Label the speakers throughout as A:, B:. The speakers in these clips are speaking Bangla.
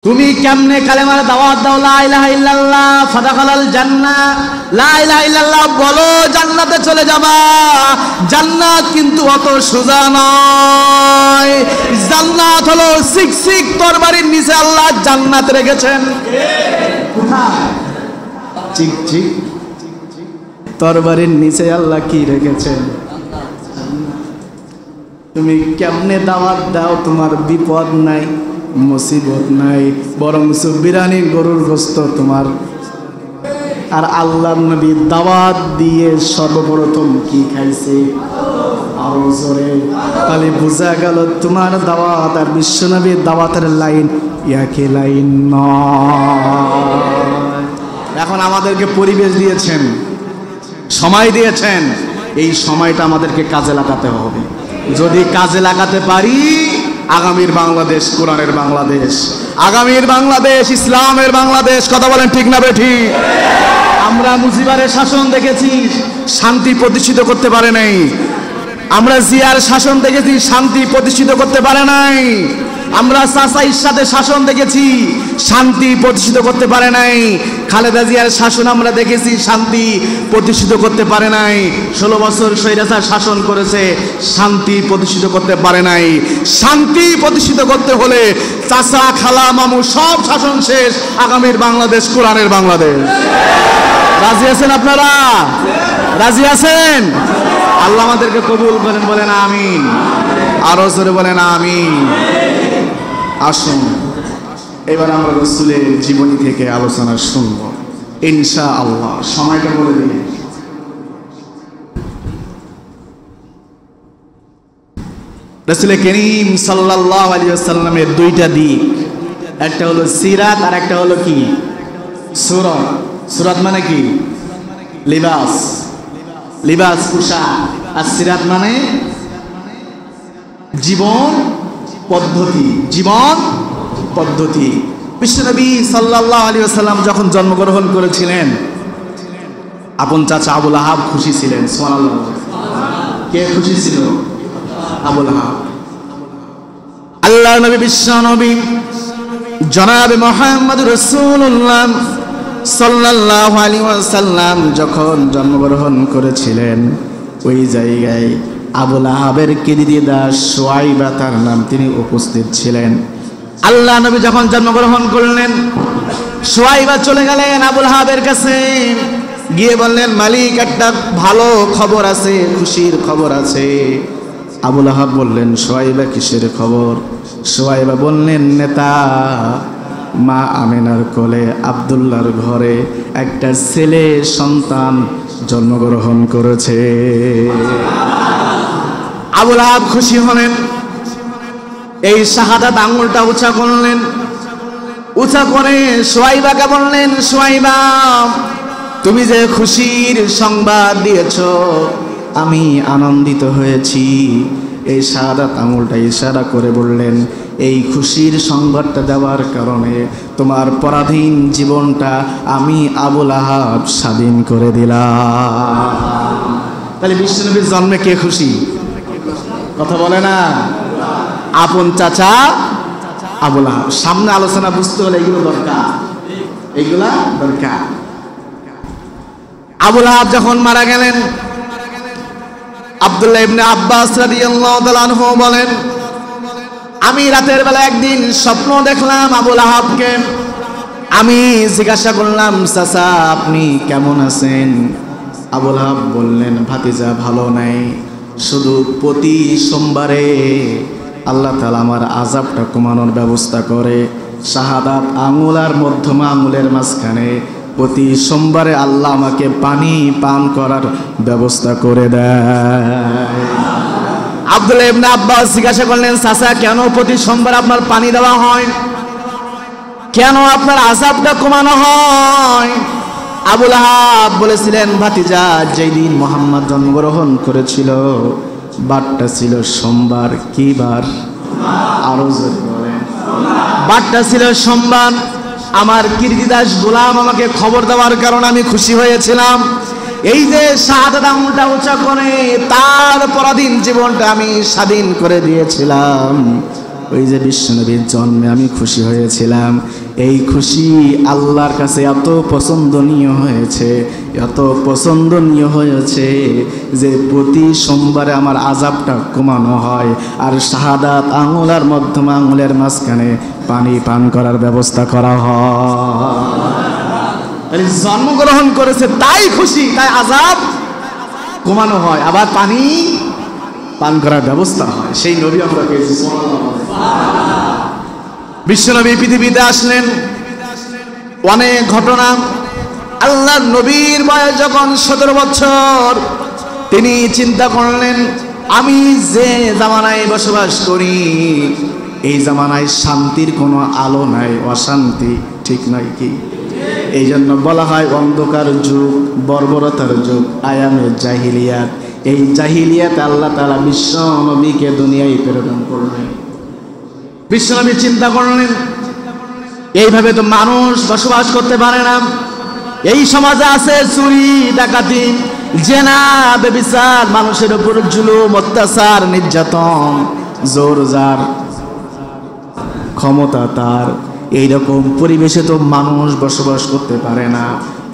A: তুমি কেমনে কালেমার দাওয়াত দাও লা ইলাহা ইল্লাল্লাহ ফাদাখালাল জান্নাহ, লা ইলাহা ইল্লাল্লাহ বলো জান্নাতে চলে যাবা। জান্নাত কিন্তু অত সোজা নয়। জান্নাত হলো সিকসিক তরবারির নিচে আল্লাহ জান্নাত রেখেছেন। কোথায়? চিকচিক তরবারির নিচে আল্লাহ কি রেখেছেন? তুমি কেমনে দাওয়াত দাও, তোমার বিপদ নাই, মুসিবত নাই, বরং বিরানি গরুর গোস্ত তোমার। আর আল্লাহর নবী দাওয়াত দিয়ে সর্বপ্রথম কি খাইছে? আরো জোরে। তাহলে বোঝা গেল তোমার দাওয়াত আর বিশ্বনবীর দাওয়াতের লাইন একই লাইন নয়। এখন আমাদেরকে পরিবেশ দিয়েছেন, সময় দিয়েছেন, এই সময়টা আমাদেরকে কাজে লাগাতে হবে। যদি কাজে লাগাতে পারি, আগামীর বাংলাদেশ কোরআনের বাংলাদেশ, আগামীর বাংলাদেশ ইসলামের বাংলাদেশ। কথা বলেন ঠিক না বেঠিক? আমরা মুজিবের শাসন দেখেছি, শান্তি প্রতিষ্ঠিত করতে পারে নাই। আমরা জিয়ার শাসন দেখেছি, শান্তি প্রতিষ্ঠিত করতে পারে নাই। আমরা চাচা ইরশাদের শাসন দেখেছি, শান্তি প্রতিষ্ঠিত করতে পারে নাই। খালেদা জিয়ার শাসন আমরা দেখেছি, শান্তি প্রতিষ্ঠিত করতে পারে নাই। 16 বছর স্বৈরাচার শাসন করেছে, শান্তি প্রতিষ্ঠিত করতে পারে নাই। শান্তি প্রতিষ্ঠিত করতে হলে চাচা খালা মামু সব শাসন শেষ, আগামীর বাংলাদেশ কোরআনের বাংলাদেশ। রাজি আছেন আপনারা? রাজি আছেন? আল্লাহ আমাদেরকে কবুল করেন, বলেন আমিন। আরো জোরে বলেন আমিন। আসুন এবার আমরা রাসূলের জীবনী থেকে আলোচনা শুনব ইনশাআল্লাহ। সময়টা বলে দিন। রাসূল করিম সাল্লাল্লাহু আলাইহি ওয়াসাল্লামের দুইটা দিক, একটা হলো সিরাত আর একটা হলো কি? সুরাত। সুরাত মানে কি? লিবাস, লিবাস পোশাক। আর সিরাত মানে জীবন পদ্ধতি, জীবন পদ্ধতি। বিশ্বনবী সাল্লাল্লাহু আলাইহি ওয়াসাল্লাম যখন জন্মগ্রহণ করেছিলেন, আপন চাচা আবুল আহাব খুশি ছিলেন। সুবহানাল্লাহ। কে খুশি ছিল? আবুল আহাব। আল্লাহর নবী বিশ্বনবী জনাবে মুহাম্মদ রাসূলুল্লাহ সাল্লাল্লাহু আলাইহি ওয়াসাল্লাম যখন জন্মগ্রহণ করেছিলেন, ওই জায়গায় আবুল আহাবের কিরিদিদা সুয়াইবা তার নাম, তিনি উপস্থিত ছিলেন। আল্লাহ নবী যখন জন্মগ্রহণ করলেন, সুয়াইবা চলে গেলেন আবুল আহাবের কাছে, গিয়ে বললেন, মালিক একটা ভালো খবর আছে, খুশির খবর আছে। আবুল আহাব বললেন, সুয়াইবা কিসের খবর? সুয়াইবা বললেন, নেতা, মা আমিনার কোলে আব্দুল্লাহর ঘরে একটা ছেলে সন্তান জন্মগ্রহণ করেছে। আবুল আহাব খুশি হলেন, এই শাহাদাত আঙ্গুলটা উঁচা করলেন, উঁচা করে সুয়াইবাকে বললেন, সুয়াইবা, তুমি যে খুশির সংবাদ দিয়েছ, আমি আনন্দিত হয়েছি। এই শাহাদাত আঙ্গুলটা ইশারা করে বললেন, এই খুশির সংবাদটা দেওয়ার কারণে তোমার পরাধীন জীবনটা আমি আবুল আহাব স্বাধীন করে দিলাম। তাহলে বিশ্বনবীর জন্মে কে খুশি? কথা বলে না? আপন চাচা আবুল আহাব। সামনে আলোচনা বুঝতে হলে এগুলো দরকার, এগুলা দরকার। আবুল আহাব যখন মারা গেলেন, আব্দুল্লাহ ইবনে আব্বাস রাদিয়াল্লাহু তাআলা আনহু বলেন, আমি রাতের বেলা একদিন স্বপ্ন দেখলাম আবুল আহাবকে। আমি জিজ্ঞাসা করলাম, চাচা আপনি কেমন আছেন? আবুল আহাব বললেন, ভাতিজা ভালো নাই, শুধু প্রতি সোমবারে আল্লাহ তাআলা আমার আযাবটা কমানোর ব্যবস্থা করে। শাহাদাত আঙ্গুল আর মধ্যম আঙ্গুলের মাঝখানে প্রতি সোমবারে আল্লাহ আমাকে পানি পান করার ব্যবস্থা করে দেয়। আব্দুল্লাহ ইবনে আব্বাস জিজ্ঞাসা করলেন, চাচা কেন প্রতি সোমবার আপনার পানি দেওয়া হয়? কেন আপনার আযাবটা কমানো হয়? আবুল আহাব বলেছিলেন, ভাতিজা, যেই দিন মুহাম্মদ জন্মগ্রহণ করেছিল বারটা ছিল সোমবার। কি বার? আরো জোরে বলেন। বারটা ছিল সোমবার। আমার কিরদিদাস গোলাম আমাকে খবর দেওয়ার কারণে আমি খুশি হয়েছিলাম। এই যে শাহাদাত আঙ্গুলটা উঁচা করে তার পরাধীন জীবনটা আমি স্বাধীন করে দিয়েছিলাম। ওই যে বিশ্বনবীর জন্মে আমি খুশি হয়েছিলাম, এই খুশি আল্লাহর কাছে এত পছন্দনীয় হয়েছে, এত পছন্দনীয় হয়েছে যে প্রতি সোমবারে আমার আযাবটা কমানো হয়, আর শাহাদাত আঙুল আর মধ্যম আঙুলের মাঝখানে পানি পান করার ব্যবস্থা করা হয়। জন্মগ্রহণ করেছে তাই খুশি, তাই আযাব কমানো হয়, আবার পানি পান করার ব্যবস্থা হয়। সেই নবী আমরা পেয়েছি। বিশ্বনবী পৃথিবীতে আসলেন, অনেক ঘটনা। আল্লাহর নবীর বয়স যখন 17 বছর, তিনি চিন্তা করলেন আমি যে জামানায় বসবাস করি এই জামানায় শান্তির কোনো আলো নাই, অশান্তি, ঠিক নয় কি? এই জন্য বলা হয় অন্ধকার যুগ, বর্বরতার যুগ, আয়ামে জাহিলিয়াত। এই জাহিলিয়াত আল্লাহ তাআলা বিশ্ব নবীকে দুনিয়ায় প্রেরণ করলেন। বিশ্বনবী চিন্তা করলেন এইভাবে তো মানুষ বসবাস করতে পারে না, এই সমাজে আছে চুরি ডাকাতি, জেনা, ব্যভিচার, মানুষের উপর জুলুম, অত্যাচার, নির্যাতন, জোর যার, ক্ষমতা তার, এইরকম পরিবেশে তো মানুষ বসবাস করতে পারে না।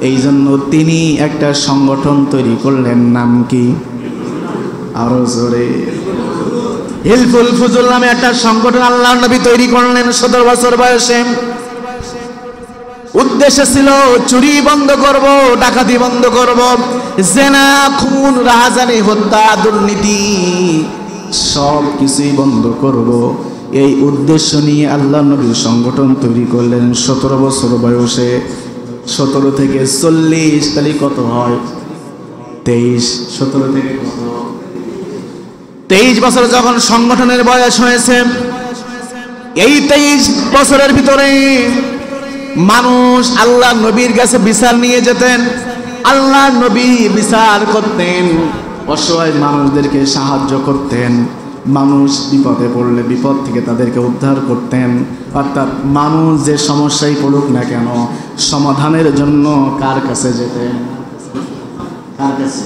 A: এই জন্য তিনি একটা সংগঠন তৈরি করলেন, নাম কি? আরো জোরে। হিলফুল ফুজুল নামে একটা সংগঠন আল্লাহর নবী তৈরি করলেন 17 বছর বয়সে। উদ্দেশ্য ছিল চুরি বন্ধ করব, ডাকাতি বন্ধ করব, জেনা, খুন, রাহাজানি, হত্যা, দুর্নীতি সব কিছুই বন্ধ করব। এই উদ্দেশ্য নিয়ে আল্লাহর নবী সংগঠন তৈরি করলেন 17 বছর বয়সে। 17 থেকে 40 তাহলে কত হয়? 23। 17 থেকে কত? 23 বছর যখন সংগঠনের বয়স হয়েছে, এই 23 বছরের ভিতরে মানুষ আল্লাহ নবীর কাছে বিচার নিয়ে যেতেন, আল্লাহ নবী বিচার করতেন, অসহায় মানুষদেরকে সাহায্য করতেন, মানুষ বিপদে পড়লে বিপদ থেকে তাদেরকে উদ্ধার করতেন। অর্থাৎ মানুষ যে সমস্যায় পড়ুক না কেন, সমাধানের জন্য কার কাছে যেতেন? কার কাছে?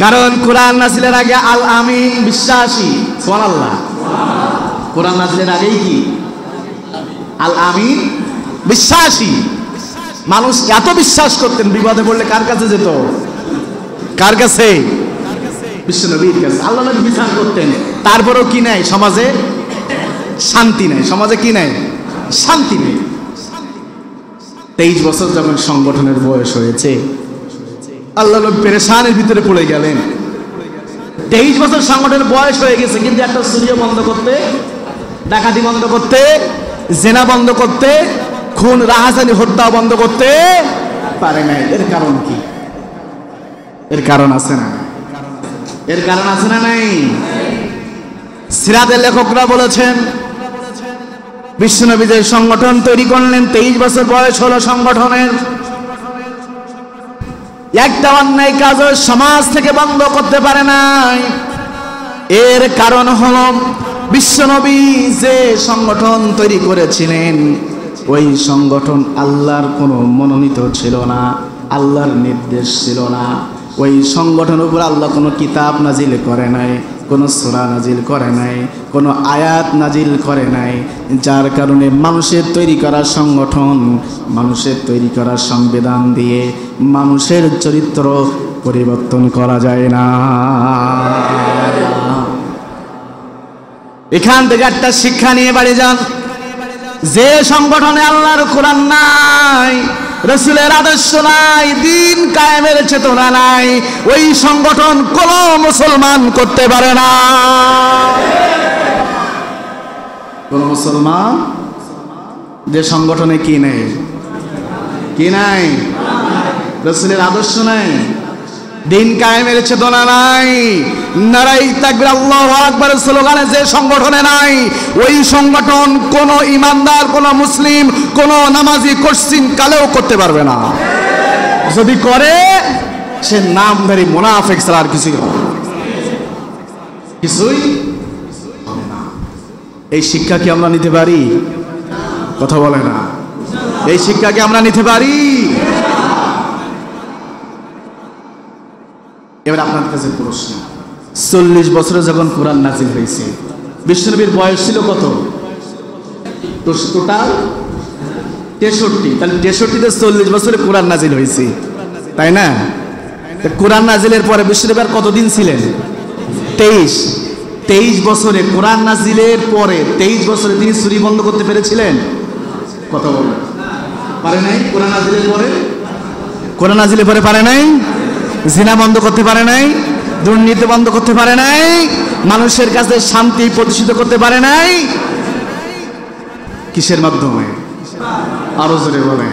A: কারণ কোরআন নাজিলের আগে আল আমিন বিশ্বাসী, সুবহানাল্লাহ। কোরআন নাজিলের আগেই কি? আল আমিন বিশ্বাসী। মানুষ এত বিশ্বাস করতেন, বিপদে পড়লে কার কাছে যেত? কার কাছে? বিশ্বনবীর কাছে। আল্লাহ নবী বিচার করতেন, তারপরেও কি নাই? সমাজে শান্তি নাই। সমাজে কি নাই? শান্তি নেই। 23 বছর যখন সংগঠনের বয়স হয়েছে, আল্লাহ নবী পেরেশানের ভিতরে পড়ে গেলেন। 23 বছর সংগঠনের বয়স হয়ে গেছে, কিন্তু একটা চুরিও বন্ধ করতে, ডাকাতি বন্ধ করতে, জেনা বন্ধ করতে, খুন, রাহাজানি, হত্যা বন্ধ করতে পারে নাই। এর কারণ কি? এর কারণ আছে না? এর কারণ আছে না নাই? সিরাতের লেখকরা বলেছেন বিশ্বনবী যে সংগঠন তৈরি করলেন, 23 বছর বয়স হলো সংগঠনের, একটা অন্যায় কাজ সমাজ থেকে বন্ধ করতে পারে নাই। এর কারণ হলো বিশ্বনবী যে সংগঠন তৈরি করেছিলেন, ওই সংগঠন আল্লাহর কোনো মনোনীত ছিল না, আল্লাহর নির্দেশ ছিল না। ওই সংগঠনের উপর আল্লাহ কোনো কিতাব নাজিল করে নাই, কোনো সূরা নাজিল করে নাই, কোনো আয়াত নাজিল করে নাই। যার কারণে মানুষের তৈরি করা সংগঠন, মানুষের তৈরি করা সংবিধান দিয়ে মানুষের চরিত্র পরিবর্তন করা যায় না। এখান থেকে একটা শিক্ষা নিয়ে বাড়ি যান। যে সংগঠনে আল্লাহর কোরআন নাই, রাসূলের আদর্শ নাই, দিন কায়েমের চেতনা নাই, ওই সংগঠন কোন মুসলমান করতে পারে না। কোন মুসলমান যে সংগঠনে কি নেই? কি নাই? রাসূলের আদর্শ নাই, দিন কায়েমের চেতনা নাই, নারায়ে তাকবীর আল্লাহু আকবার স্লোগানে যে সংগঠনে নাই, ওই সংগঠন কোন ইমানদার, কোন মুসলিম, কোন নামাজি কোশ্চিন কালেও করতে পারবে না। যদি করে সে নামধারী মুনাফিক ছাড়া আর কিছুই হবে না। এই শিক্ষা কি আমরা নিতে পারি? কথা বলে না। এই শিক্ষা কি আমরা নিতে পারি? এবার আপনার কাছে প্রশ্ন, 40 বছরে যখন কোরআন নাজিল হয়েছে, বিশ্বনবীর বয়স ছিল কত? টোটাল 63। তাহলে 63-তে 40 বছরে কোরআন নাজিল হয়েছে, তাই না? কোরআন নাজিলের পরে বিশ্বনবী আর কতদিন ছিলেন? 23 বছরে। কোরআন নাজিলের পরে 23 বছরে তিনি চুরি বন্ধ করতে পেরেছিলেন? কথা বলেন, পারে নাই? কোরআন নাজিলের পরে পারে নাই? জিনা বন্ধ করতে পারে নাই? দুর্নীতি বন্ধ করতে পারে নাই? মানুষের কাছে শান্তি প্রতিষ্ঠিত করতে পারে নাই? কিসের মাধ্যমে? আরো জোরে বলেন,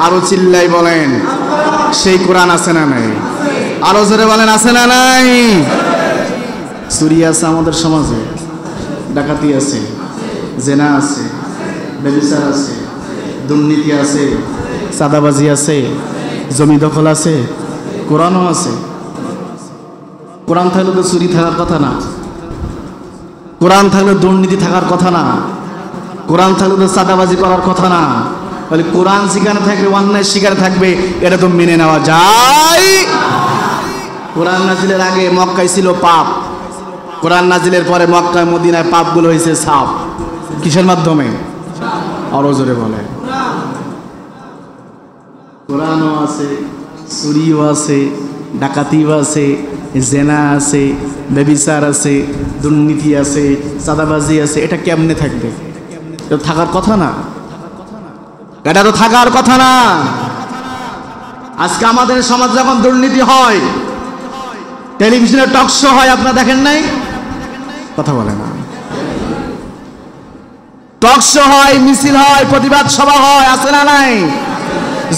A: আরো চিল্লাই বলেন, সেই কোরআন আছে না নাই? আরো জোরে বলেন, আছে না নাই? চুরি আছে আমাদের সমাজে, ডাকাতি আছে, জেনা আছে, ব্যভিচার আছে, দুর্নীতি আছে, চাঁদাবাজি আছে, জমি দখল আছে, কোরআনও আছে। কোরআন থাকলে তো চুরি থাকার কথা না, কোরআন থাকলে দুর্নীতি থাকার কথা না, কোরআন থাকলে তো চাঁদাবাজি করার কথা না। তাহলে কোরআন শিখানো থাকবে, অন্যায় শিকারে থাকবে, এটা তো মেনে নেওয়া যায়। কোরআন নাজিলের আগে মক্কায় ছিল পাপ, কোরআন নাজিলের পরে মক্কায় মদিনায় পাপগুলো হয়েছে সাফ। কিসের মাধ্যমে? আরো জোরে বলে। কোরআনও আছে, চুরিও আছে, ডাকাতিও আছে, জেনা আছে, ব্যভিচার আছে, দুর্নীতি আছে, চাঁদাবাজি আছে। এটা কেমনে থাকবে? এটা থাকার কথা না, এটা তো থাকার কথা না। আজকে আমাদের সমাজ যখন দুর্নীতি হয়, টেলিভিশনে টক শো হয়, আপনারা দেখেন নাই? কথা বলে না। টক শো হয়, মিছিল হয়, প্রতিবাদ সভা হয়, আছে না নাই?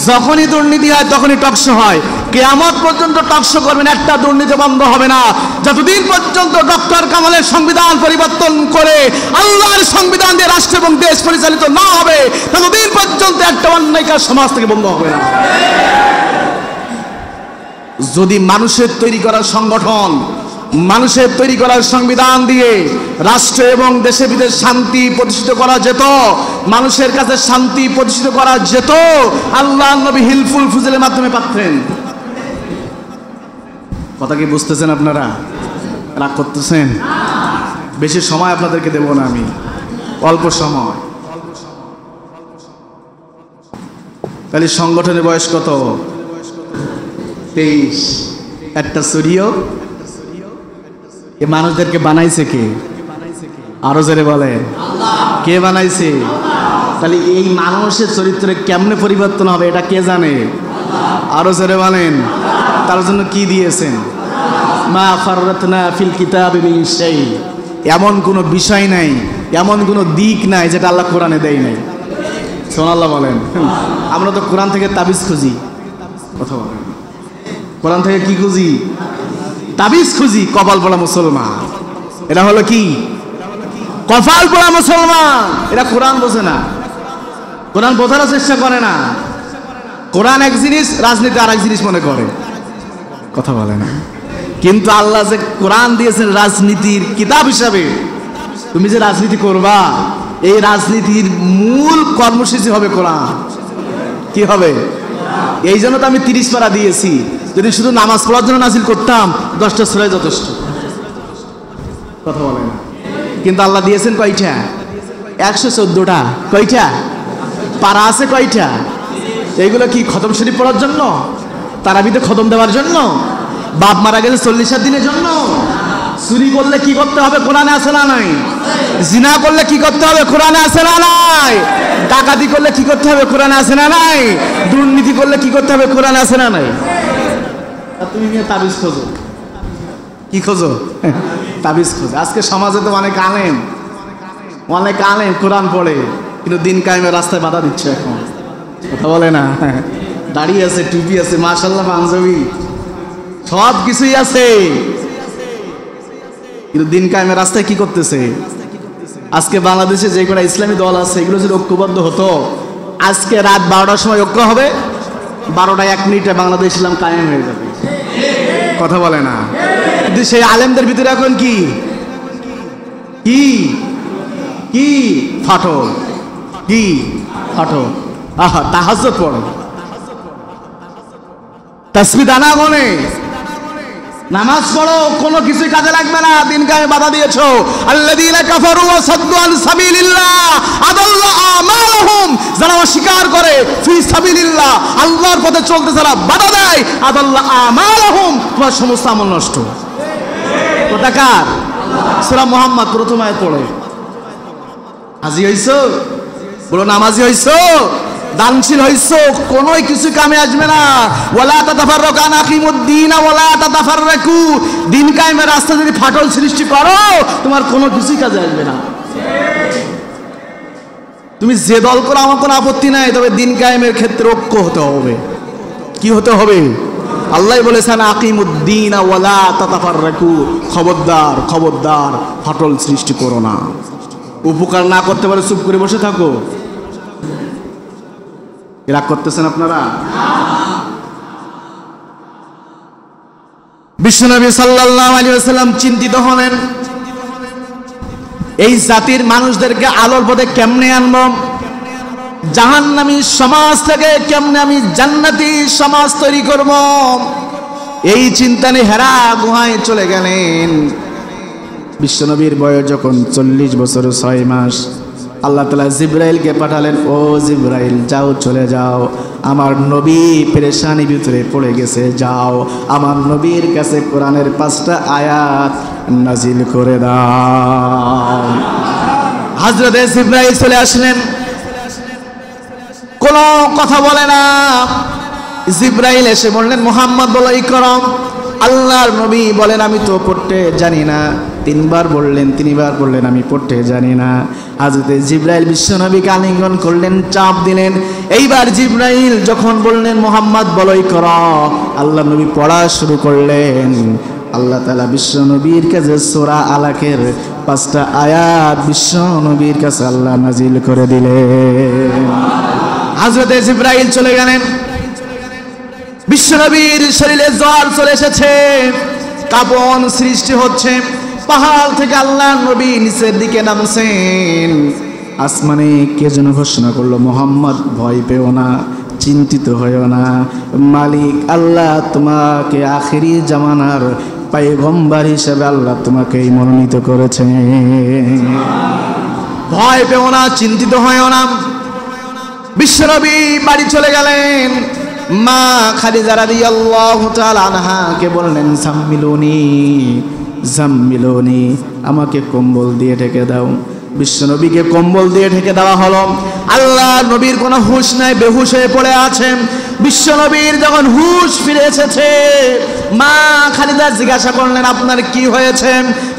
A: যখনই দুর্নীতি হয় তখনই টক শো হয়। কিয়ামত পর্যন্ত টক শো করবেন, একটা দুর্নীতি বন্ধ হবে না যতদিন পর্যন্ত ডক্টর কামালের সংবিধান পরিবর্তন করে আল্লাহর সংবিধান দিয়ে রাষ্ট্র এবং দেশ পরিচালিত না হবে, ততদিন পর্যন্ত একটা অন্যায়কার সমাজ থেকে বন্ধ হবে না। যদি মানুষের তৈরি করা সংগঠন, মানুষের তৈরি করার সংবিধান দিয়ে রাষ্ট্র এবং দেশে বিদেশে শান্তি প্রতিষ্ঠিত করা যেত, মানুষের কাছে শান্তি প্রতিষ্ঠিত করা যেত, আল্লাহ নবী হিলফুল ফুজলের মাধ্যমে পাচ্ছেন। কথা কি বুঝতেছেন আপনারা? রাগ করতেছেন? বেশি সময় আপনাদেরকে দেব না আমি, অল্প সময়। তাহলে সংগঠনের বয়স কত? 23। একটা চুরিও। এ মানুষদেরকে বানাইছে কে? আরো জোরে বলেন, কে বানাইছে? তাহলে এই মানুষের চরিত্রে কেমনে পরিবর্তন হবে এটা কে জানে? আরো জোরে বলেন। তার জন্য কি দিয়েছেন? মা ফাররাতনা ফিল কিতাবি মিন শাই। এমন কোনো বিষয় নাই, এমন কোনো দিক নাই যেটা আল্লাহ কোরআনে দেয় নাই। সুবহানাল্লাহ বলেন। আমরা তো কোরআন থেকে তাবিজ খুঁজি। কথা বলেন, কোরআন থেকে কি খুঁজি? তাবিজ খুঁজি। কপাল পড়া মুসলমান, এটা হলো কি? কপাল পড়া মুসলমান। এটা কোরআন বোঝে না, কোরআন বোঝার চেষ্টা করে না। কোরআন এক জিনিস, রাজনীতি আর এক জিনিস মনে করে। কথা বলে না। কিন্তু আল্লাহ যে কোরআন দিয়েছেন রাজনীতির কিতাব হিসাবে, তুমি যে রাজনীতি করবা, এই রাজনীতির মূল কর্মসূচি হবে কোরআন। কি হবে? এই জন্য তো আমি 30 পারা দিয়েছি। যদি শুধু নামাজ পড়ার জন্য নাজিল করতাম 10টা সূরা যথেষ্ট। কথা বলে না। কিন্তু আল্লাহ দিয়েছেন কয়টা? 114টা। কয়টা পারা আছে? কয়টা? এইগুলো কি খতম শরীফ পড়ার জন্য? তারাবিতে খতম দেওয়ার জন্য? বাপ মারা গেছে 40 দিনের জন্য? চুরি করলে কি করতে হবে? কোরআনে আছে না নাই? জিনা করলে কি করতে হবে? কোরআনে আছে না নাই? ডাকাতি করলে কি করতে হবে? কোরআনে আছে না নাই? দুর্নীতি করলে কি করতে হবে? কোরআনে আছে না নাই? তুমি নিয়ে তাবিজ খোঁজো। কি খোঁজো? তাবিজ খোঁজো। আজকে সমাজে তো অনেক আলেম কোরআন পড়ে, কিন্তু দিন কায়েমের রাস্তায় বাধা দিচ্ছে। এখন কথা বলে না। দাড়ি আছে, টুপি আছে, মাশাআল্লাহ, পাঞ্জাবি, সব কিছুই আছে, কিন্তু দিন কায়েমের রাস্তায় কি করতেছে? আজকে বাংলাদেশে যে কটা ইসলামী দল আছে, এগুলো যদি ঐক্যবদ্ধ হতো, আজকে রাত 12টার সময় ঐক্য হবে, 12টা 1 মিনিটে বাংলাদেশ ইসলাম কায়েম হয়ে যাবে। কথা বলে না। কিন্তু সেই আলেমদের ভিতরে এখন কি কি কি ফাটো, কি ফাটো। আহা, তাহাজ্জুদ পড়ে, তাসবিহ দানা গনে, নামাজ পড়ো, কোনো কিছু কাজে লাগবে না, দিন কায়ে বাধা দিয়েছো। আল্লাযীনা কাফারু ওয়া সাদ্দু আন সাবিলিল্লাহ আদাল্লা আমালহুম, যারা অস্বীকার করে ফি সাবিলিল্লাহ, আল্লাহর পথে চলতে যারা বাধা দেয়, আদাল্লা আমালহুম, তোমার সমস্ত আমল নষ্ট। কোথাকার? সূরা মুহাম্মদ প্রথম আয়াত পড়ে। হাজি হইছো? বলো নামাজি হইছো, দানশীল হইছো, কোনো কিছু কামে আসবে না। ওয়ালা তাতাফাররাকু আন আকিমুদ্দিন ওয়ালা তাতাফাররাকু, দিন কায়েমের রাস্তা যদি ফাটল সৃষ্টি করো, তোমার কোনো কিছুই কাজে আসবে না। তুমি যে দল করো আমার কোনো আপত্তি নাই, তবে দিন কায়েমের ক্ষেত্রে ঐক্য হতে হবে। কি হতে হবে? আল্লাহ বলেছেন আকিমুদ্দিন ওয়ালা তাতাফাররাকু, খবরদার খবরদার ফাটল সৃষ্টি করো না। উপকার না করতে পারে চুপ করে বসে থাকো। রাগ করতেছেন আপনারা? বিশ্বনবী সাল্লাল্লাহু আলাইহি ওয়াসাল্লাম চিন্তিত হলেন, এই জাতির মানুষদেরকে আলোর পথে কেমনে আনবো, জাহান্নামী সমাজ থেকে কেমনে আমি জান্নাতি সমাজ তৈরি করব। এই চিন্তা নিয়ে হেরা গুহায় চলে গেলেন। বিশ্বনবীর বয়স যখন 40 বছর 6 মাস, আল্লাহ তাআলা জিবরাইলকে পাঠালেন, ও জিবরাইল যাও, চলে যাও, আমার নবী পেরেশানি ভিতরে পড়ে গেছে, যাও আমার নবীর কাছে কোরআনের 5টা আয়াত নাজিল করে দাও। হযরত জিবরাইল চলে আসলেন, কোনো কথা বলে না। জিবরাইল এসে বললেন, মুহাম্মদ বলো ইকরাম। আল্লাহর নবী বলেন, আমি তো পড়তে জানি না। 3বার বললেন, 3বার বললেন আমি পড়তে জানি না। হযরত জিবরাইল বিশ্বনবীকে আলিঙ্গন করলেন, চাপ দিলেন। এইবার জিবরাইল যখন বললেন মুহাম্মদ বলো ইকরাম, আল্লাহ নবী পড়া শুরু করলেন। আল্লাহ তাআলা বিশ্বনবীর কাছে সূরা আলাকের 5টা আয়াত বিশ্বনবীর কাছে আল্লাহ নাজিল করে দিলেন। হযরত জিবরাইল চলে গেলেন। বিশ্বনবীর শরীরে জ্বর চলে এসেছে, কাঁপন সৃষ্টি হচ্ছে। পাহাড় থেকে আল্লাহ নবী নিচের দিকে নামছেন। আসমানে কে যেন ঘোষণা করলো, মুহাম্মদ ভয় পেও না, চিন্তিত হইও না, মালিক আল্লাহ তোমাকে আখেরি জামানার পয়গম্বর হিসেবে আল্লাহ তোমাকে মনোনীত করেছে। ভয় পেও না, চিন্তিত হইও না। বিশ্বনবী বাড়ি চলে গেলেন। মা খাদিজা রাদিয়াল্লাহু তাআলা আনহাকে বললেন, জাম্মিলুনি জাম্মিলুনি, আমাকে কম্বল দিয়ে ঢেকে দাও। বিশ্বনবীকে কম্বল দিয়ে ঢেকে দেওয়া হলো। আল্লাহ নবীর কোনো হুঁশ নাই, বেহুশ হয়ে পড়ে আছেন। বিশ্বনবীর যখন হুঁশ ফিরে এসেছে, মা খাদিজা জিজ্ঞাসা করলেন, আপনার কি হয়েছে?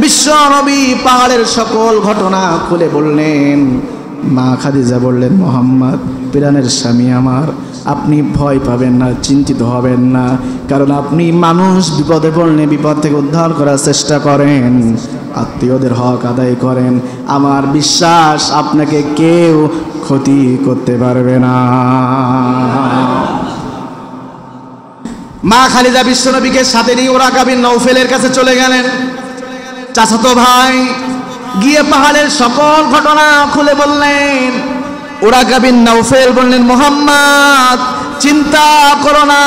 A: বিশ্বনবী পাহাড়ের সকল ঘটনা খুলে বললেন। মা খাদিজা বললেন, মুহাম্মদ প্রাণের স্বামী আমার, আপনি ভয় পাবেন না, চিন্তিত হবেন না, কারণ আপনি মানুষ বিপদে পড়লে বিপদ থেকে উদ্ধার করার চেষ্টা করেন, আত্মীয়দের হক আদায় করেন। আমার বিশ্বাস আপনাকে কেউ ক্ষতি করতে পারবে না। মা খালিদা বিশ্বনবীকে সাথে নিয়ে ওরাকা বিন নওফেলের কাছে চলে গেলেন। চাচাতো ভাই গিয়ে পাহাড়ের সকল ঘটনা খুলে বললেন। ওরাকা বিন নওফেল বললেন, মুহাম্মদ চিন্তা করো না,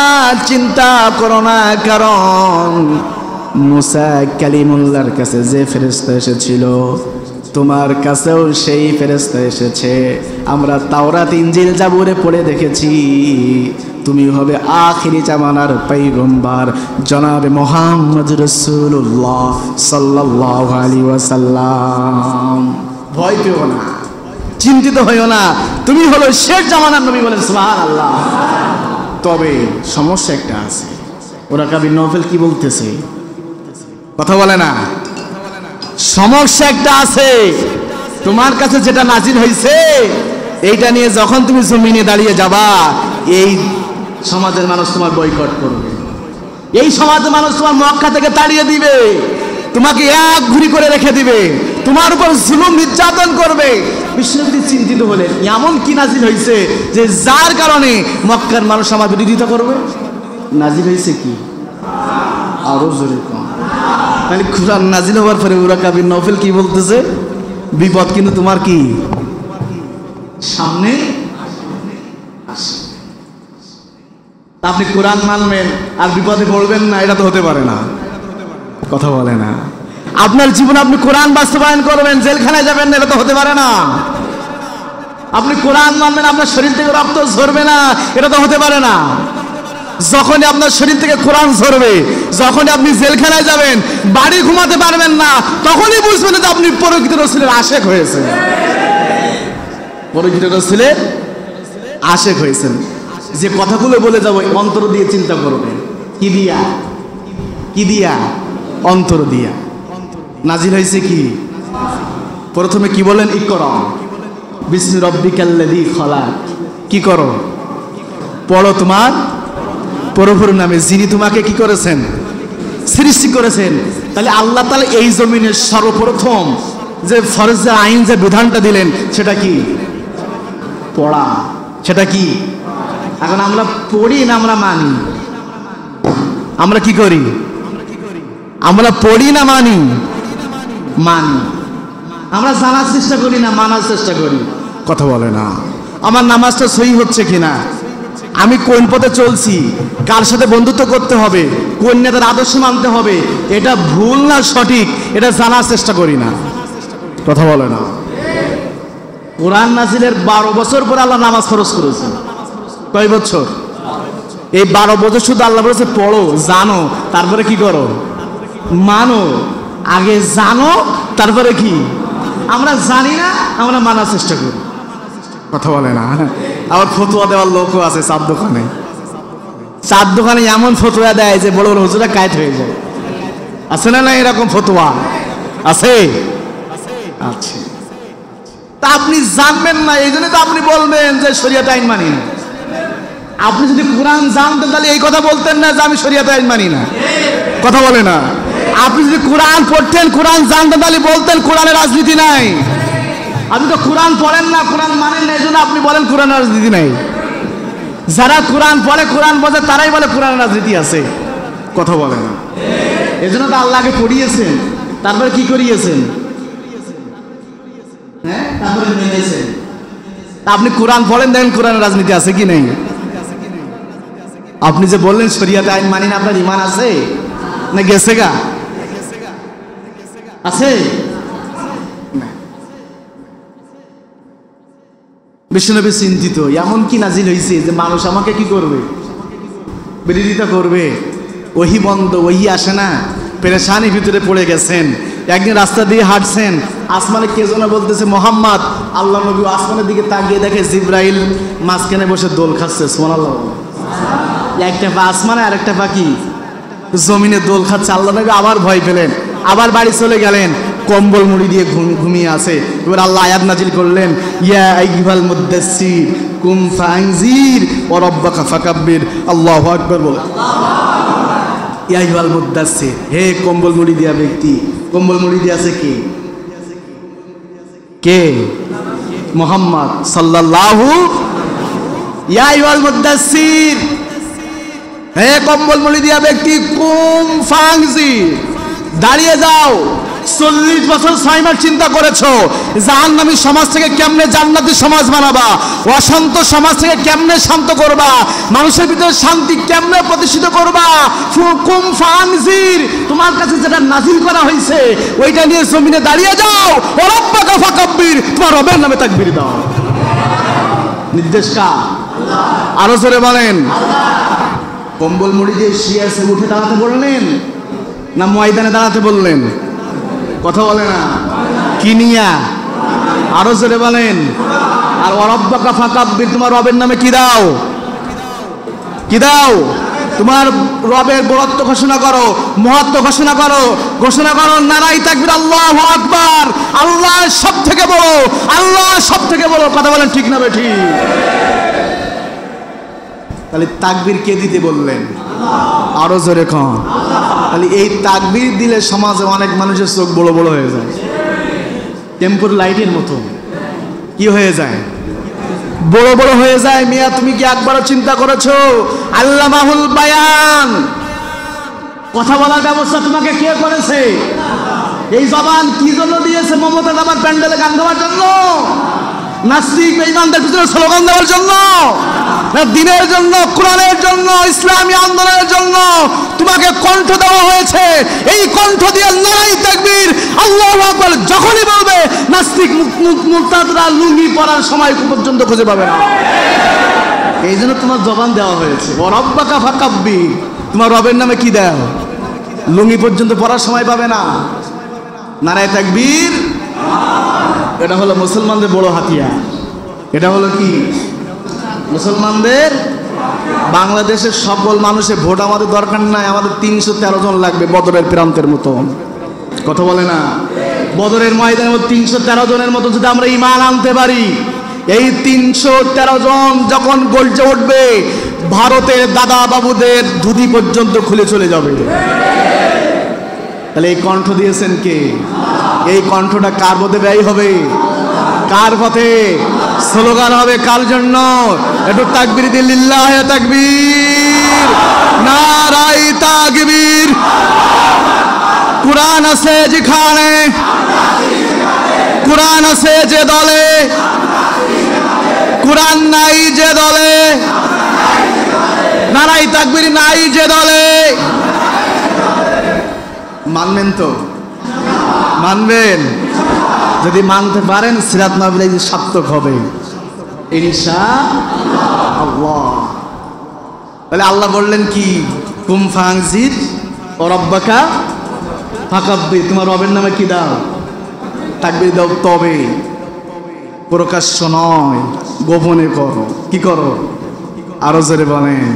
A: চিন্তা করো না, কারণ মুসা কালিমুল্লাহর কাছে যে ফেরেশতা এসেছিল, তোমার কাছেও সেই ফেরেশতা এসেছে। আমরা তাওরাত ইনজিল জাবুরে পড়ে দেখেছি, তুমি হবে আখিরি জামানার পয়গম্বর জনাবে মুহাম্মদ রাসূলুল্লাহ সাল্লাল্লাহু আলাইহি ওয়াসাল্লাম। ভয় পেও না, চিন্তিত হইও না, তুমি হলো শেষ জামানার নবী। বলেন সুবহানাল্লাহ। তবে সমস্যা একটা আছে। ওরাকা বিন নওফেল কি বলতেছে? কথা বলে না। সমস্যা একটা আছে, তোমার কাছে যেটা নাজিল হয়েছে এইটা নিয়ে যখন তুমি জমিনে দাঁড়িয়ে যাবা, এই সমাজের মানুষ তোমার বয়কট করবে, এই সমাজের মানুষ তোমার মক্কা থেকে তাড়িয়ে দিবে, তোমাকে এক ঘুরি করে রেখে দিবে, তোমার উপর জুলুম নির্যাতন করবে। বিশ্বনবী চিন্তিত হলেন, এমন কি নাজিল হয়েছে যে যার কারণে মক্কার মানুষ আমার বিরোধিতা করবে? নাজিল হয়েছে কি? আরো জোরে কম। তাহলে কুরআন নাজিল হওয়ার পরে ওরাকা বিন নওফেল কি বলতেছে? বিপদ কিন্তু তোমার কি সামনে আসে। আপনি কোরআন মানবেন আর বিপদে পড়বেন না, এটা তো হতে পারে না। কথা বলে না। আপনার জীবনে আপনি কোরআন বাস্তবায়ন করবেন, জেলখানায় যাবেন না, এটা তো হতে পারে না। আপনি কোরআন মানবেন, আপনার শরীর থেকে রক্ত ঝরবে না, এটা তো হতে পারে না। যখনই আপনার শরীর থেকে কোরআন ঝরবে, যখনই আপনি জেলখানায় যাবেন, বাড়ি ঘুমাতে পারবেন না, তখনই বুঝবেন যে আপনি প্রকৃত রাসূলের আশেক হয়েছেন, প্রকৃত রাসূলের আশেক হয়েছেন। যে কথাগুলো বলে যাবো অন্তর দিয়ে চিন্তা করবেন। কি দিয়া? কি দিয়া? অন্তর দিয়া। নাজিল হয়েছে কি? প্রথমে কি বলেন? ইকরা বিসমি রাব্বিকাল্লাযী খলাক। কি করো? পড়ো তোমার প্রভুর নামে, যিনি তোমাকে কি করেছেন? সৃষ্টি করেছেন। তাহলে আল্লাহ তাআলা এই জমিনে সর্বপ্রথম যে ফরজে আইন, যে বিধানটা দিলেন, সেটা কি? পড়া। সেটা কি? এখন আমরা পড়ি না আমরা মানি? আমরা কি করি? আমরা পড়ি না মানি? মানি। আমরা জানার চেষ্টা করি না মানার চেষ্টা করি? কথা বলে না। আমার নামাজটা সহি হচ্ছে কিনা, আমি কোন পথে চলছি, কার সাথে বন্ধুত্ব করতে হবে, কোন নেতার আদর্শ মানতে হবে, এটা ভুল না সঠিক, এটা জানার চেষ্টা করি না। কথা বলে না। কোরআন নাজিলের 12 বছর পরে আল্লাহ নামাজ ফরজ করেছেন। কয় বছর? এই 12 বছর শুধু আল্লাহ বলেছে পড়ো, জানো, তারপরে কি করো? মানো। আগে জানো, তারপরে কি? আমরা জানি না, আমরা মানার চেষ্টা করি। কথা বলে না। আবার ফতোয়া দেওয়ার লোকও আছে চার দোকানে। চার দোকানে এমন ফতোয়া দেয় যে বড় বড় হুজুরা কায়েত হয়ে যায়। আছে না? না এরকম ফতোয়া আছে? আছে। তা আপনি জানবেন না, এই জন্য তো আপনি বলবেন যে শরিয়ত আইন মানি না। আপনি যদি কোরআন জানতেন তাহলে এই কথা বলতেন না যে আমি শরিয়ত আইন মানি না। কথা বলে না। আপনি যদি কোরআন পড়তেন, কোরআন জানতেন, তাহলে বলতেন কোরআনের রাজনীতি নাই। আপনি তো কোরআন পড়েন না, কোরআন মানেন না, এই জন্য আপনি বলেন কোরআনের রাজনীতি নাই। যারা কোরআন পড়ে, কোরআন বোঝে, তারাই বলে কোরআনের রাজনীতি আছে। কথা বলে না। এই জন্য তো আল্লাহকে পড়িয়েছেন, তারপরে কি করিয়েছেন? হ্যাঁ, তারপরে মেনেছেন। আপনি কোরআন পড়েন, দেখেন কোরআনের রাজনীতি আছে কি নেই। আপনি যে বললেন শরিয়ত আইন মানি না, আপনার ঈমান আছে না গেছে গা? আছে? বিশ্বনবী চিন্তিত, এমন কি নাজিল হয়েছে যে মানুষ আমাকে কি করবে? বিরোধিতা করবে। ওহি বন্ধ, ওহি আসে না, পেরেশানির ভিতরে পড়ে গেছেন। একদিন রাস্তা দিয়ে হাঁটছেন, আসমানে কে যেন বলতেছে মোহাম্মদ। আল্লাহ নবী আসমানের দিকে তাকিয়ে দেখে জিব্রাইল মাঝখানে বসে দোল খাচ্ছে। সুবহানাল্লাহ। একটা পা আসমানে, আর একটা পা কি জমিনে দোল খাচ্ছে। আল্লাহ নবী আবার ভয় পেলেন, আবার বাড়ি চলে গেলেন। কম্বল মুড়ি দিয়ে ঘুমিয়ে আছে। এবার আল্লাহ আয়াত নাজিল করলেন, ইয়া আইয়ুহাল মুদ্দাসসির কুম ফাআনজির ওয়া রাব্বাকা ফাকাব্বির। আল্লাহু আকবার বল। ইয়া আইয়ুহাল মুদ্দাসসির, হে কম্বল মুড়ি দিয়া ব্যক্তি। কম্বল মুড়ি দিয়ে আছে কে? কে? মুহাম্মদ সাল্লাল্লাহু। ইয়া আইয়ুহাল মুদ্দাসসির, হে কম্বল মুড়ি দিয়া ব্যক্তি, কুম ফাআনজির, দাঁড়িয়ে যাও। 40 বছর 6 মাস চিন্তা করেছো জাহান্নামী সমাজ থেকে কেমনে জান্নাতি সমাজ বানাবা, অশান্ত সমাজ থেকে কেমনে শান্ত করবা, মানুষের ভিতরে শান্তি কেমনে প্রতিষ্ঠিত করবা। কুম ফাআনজির, তোমার কাছে যেটা নাজিল করা হয়েছে ওইটা নিয়ে জমিনে দাঁড়িয়ে যাও। ওয়া রাব্বাকা ফাকাব্বির, তোমার রবের নামে তাকবীর দাও। নির্দেশ কার? আল্লাহ। আরো জোরে বলেন। আল্লাহ। কম্বল মুড়ি দিয়ে শুয়ে আছে, উঠে দাঁড়াতে বললেন না ময়দানে দাঁড়াতে বললেন? কথা বলে না। কি নিয়া? আরো জোরে বলেন। আর ওয়া রাব্বাকা ফাকাব্বির, তোমার রবের নামে কি দাও? কি দাও? তোমার রবের বরত্ব ঘোষণা করো, মহত্ব ঘোষণা করো, ঘোষণা করো নারাই তাকবীর, আল্লাহু আকবার। আল্লাহ সব থেকে বড়, আল্লাহ সব থেকে বড়। কথা বলেন ঠিক না বেঠিক? তাহলে তাকবীর কে দিতে বললেন? আরো জোরে কন। তাহলে এই তাকবীর দিলে সমাজে অনেক মানুষের চোখ বড় বড় হয়ে যায়, টেম্পোর লাইটের মতো। কি হয়ে যায়? বড় বড় হয়ে যায়। মিয়া তুমি কি একবারও চিন্তা করেছো আল্লামাহুল বায়ান, কথা বলার ব্যবস্থা তোমাকে কে করেছে? এই জবান কি জন্য দিয়েছে? মমতা আমার প্যান্ডেলে গান গাওয়ার জন্য? নাস্তিক বেঈমানদের পিছনে স্লোগান দেওয়ার জন্য? না দিনের জন্য, কোরআনের জন্য, ইসলামী আন্দোলনের জন্য তোমাকে কণ্ঠ দেওয়া হয়েছে। এই কণ্ঠ দিয়ে নারায়ে তাকবীর, আল্লাহু আকবার যখনই বলবে, নাস্তিক মুরতাদরা লুঙ্গি পরার সময় পর্যন্ত খুঁজে পাবে না। এই জন্য তোমার জবান দেওয়া হয়েছে। ও রব্বাকা ফাকাব্বির, তোমার রবের নামে কি দাও? লুঙ্গি পর্যন্ত পরার সময় পাবে না। নারায়ে তাকবীর। এটা হলো মুসলমানদের বড় হাতিয়ার। এটা হলো কি মুসলমানদের? বাংলাদেশের সকল মানুষের ভোট আমাদের দরকার নাই, আমাদের 313 জন লাগবে বদরের প্রান্তের মতো। কথা বলে না? বদরের ময়দানের মতো 313 জনের মতো যদি আমরা ঈমান আনতে পারি, এই 313 জন যখন গর্জে উঠবে, ভারতের দাদা বাবুদের ধুতি পর্যন্ত খুলে চলে যাবে। তাহলে এই কণ্ঠ দিয়েছেন কে? এই কণ্ঠটা কার পথে ব্যয় হবে? কার পথে? স্লোগান হবে কার জন্য? একটু তাকবীর দিন, লিল্লাহি তাকবীর, নারায়ে তাকবীর। কোরআন আছে যেখানে, কোরআন আছে যে দলে, কোরআন নাই যে দলে, নারায়ে তাকবীর নাই যে দলে। মানবেন তো? মানবেন? যদি মানতে পারেন সিরাত নবী সার্থক হবে ইনশাআল্লাহ। তাহলে আল্লাহ বললেন কি? কুম ফাংজির ও রব্বাকা ফাকাব্বির, তোমার রবের নামে কি দাও? তাকবীর দাও। তবে প্রকাশ্য নয়, গোপনে করো। কি করো? আরো জোরে বলেন।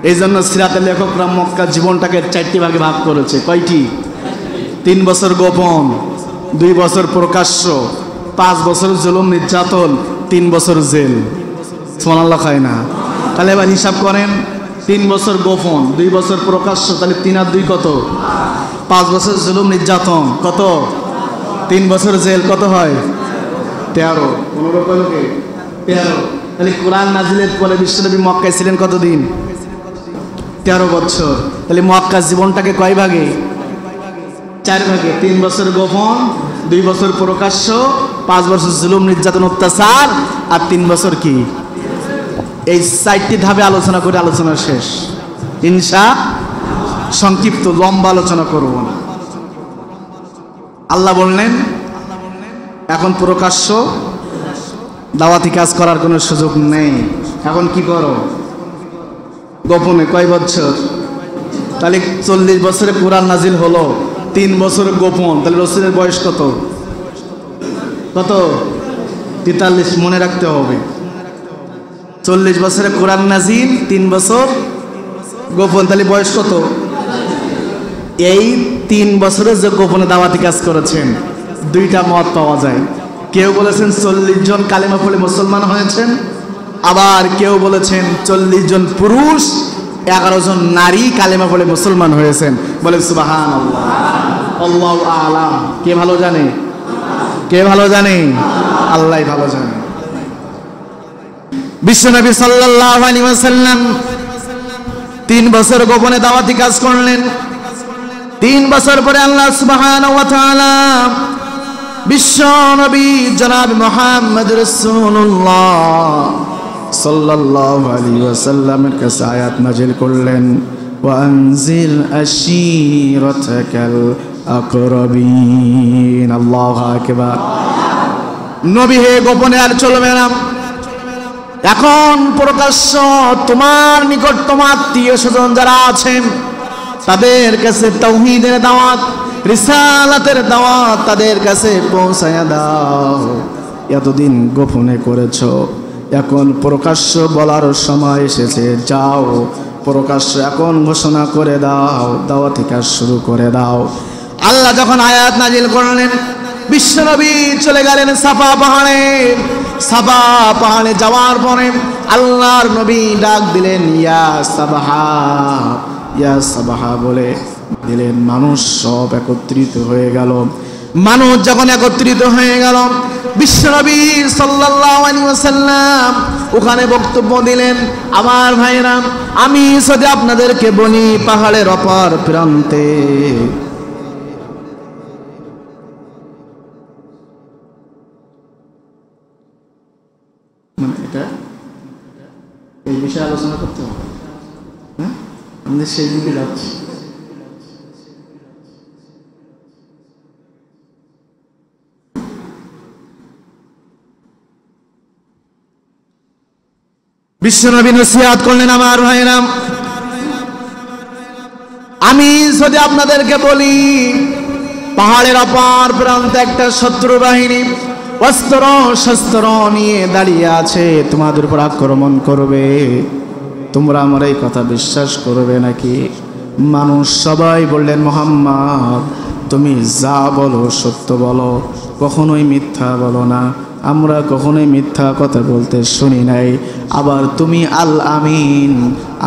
A: এই জন্য সিরাতের লেখকরা মক্কা জীবনটাকে 4টি ভাগে ভাগ করেছে। কয়টি? 3 বছর গোপন, 2 বছর প্রকাশ্য, 5 বছর জুলুম নির্যাতন, 3 বছর জেল। সুবহানাল্লাহ খায় না? তাহলে এবার হিসাব করেন, 3 বছর গোপন, 2 বছর প্রকাশ্য, তাহলে 3 আর 2 কত? 5 বছর জুলুম নির্যাতন, কত? 3 বছর জেল, কত হয়? 13। 13। তাহলে কোরআন নাজিলের পরে বিশ্বনবী মক্কায় ছিলেন কতদিন? 13 বছর। তাহলে মক্কা জীবনটাকে কয় ভাগে? 4 ভাগে। 3 বছর গোপন, 2 বছর প্রকাশ্য, 5 বছর জুলুম নির্যাতন অত্যাচার, আর 3 বছর কি? এই 4টি ধাপে আলোচনা করে আলোচনা শেষ সংক্ষিপ্ত, লম্বা আলোচনা করব না। আল্লাহ বললেন এখন প্রকাশ্য দাওয়াতি কাজ করার কোনো সুযোগ নেই, এখন কি করো? গোপনে। কয় বছর? তাহলে 40 বছরে কোরআন নাজিল হলো, 3 বছর গোপন, তাহলে রাসূলের বয়স কত? কত? 43। মনে রাখতে হবে। 40 বছরে কোরআন নাজিল, 3 বছর গোপন, তাহলে বয়স কত? এই 3 বছরে যে গোপনে দাওয়াতি কাজ করেছেন, 2টা মত পাওয়া যায়। কেউ বলেছেন 40 জন কালেমা পড়ে মুসলমান হয়েছেন, আবার কেউ বলেছেন 40 জন পুরুষ, 11 জন নারী কালেমা পড়ে মুসলমান হয়েছেন। বলেন সুবহানাল্লাহ, আল্লাহু আ'লাম। কে ভালো জানে? কে ভালো জানে? আল্লাহই ভালো জানে। বিশ্বনবী সাল্লাল্লাহু আলাইহি ওয়াসাল্লাম 3 বছর গোপনে দাওয়াতি কাজ করলেন। 3 বছর পরে আল্লাহ সুবহানাহু ওয়া তাআলা বিশ্বনবী জনাব মুহাম্মদ রাসূলুল্লাহ সাল্লাল্লাহু আলাইহি ওয়াসাল্লামের কাছে আয়াত নাযিল করলেন, ওয়া আনজির আশীরাতাকাল আকরাবিন। আল্লাহু আকবার। নবী হে, গোপনে আর চলবে না, এখন প্রকাশ্য তোমার নিকট তোমার আত্মীয় স্বজন যারা আছেন তাদের কাছে তাওহীদের দাওয়াত, রিসালাতের দাওয়াত তাদের কাছে পৌঁছায়া দাও। এতদিন গোপনে করেছো, এখন প্রকাশ্য বলার সময় এসেছে, যাও প্রকাশ্য এখন ঘোষণা করে দাও, দাওয়াতি কাজ শুরু করে দাও। আল্লাহ যখন আয়াত নাজিল করলেন, বিশ্বনবী চলে গেলেন সাফা পাহাড়ে। সাফা পাহাড়ে যাওয়ার পরে আল্লাহর নবী ডাক দিলেন, ইয়া সাবাহা, ইয়া সাবাহা বলে দিলেন। মানুষ সব একত্রিত হয়ে গেল। মানুষ যখন একত্রিত হয়ে গেল, বিশ্বনবী সাল্লাল্লাহু আলাইহি ওয়াসাল্লাম ওখানে বক্তব্য দিলেন, আমার ভাইরা, আমি যদি আপনাদেরকে বলি পাহাড়ের অপর প্রান্তে এটা এই বিষয়ে আলোচনা করতে হবে। হ্যাঁ, আমাদের সেই দিকে যাচ্ছি। বিশ্বনবী নসিহত করলেন, আমার ভাইরা, আমি যদি আপনাদেরকে বলি পাহাড়ের অপর প্রান্তে একটা শত্রু বাহিনী অস্ত্র শস্ত্র নিয়ে দাঁড়িয়ে আছে, তোমাদের উপর আক্রমণ করবে, তোমরা আমার এই কথা বিশ্বাস করবে নাকি? মানুষ সবাই বললেন, মুহাম্মদ তুমি যা বলো সত্য বলো, কখনোই মিথ্যা বলো না, আমরা কখনোই মিথ্যা কথা বলতে শুনি নাই। আবার তুমি আল আমিন,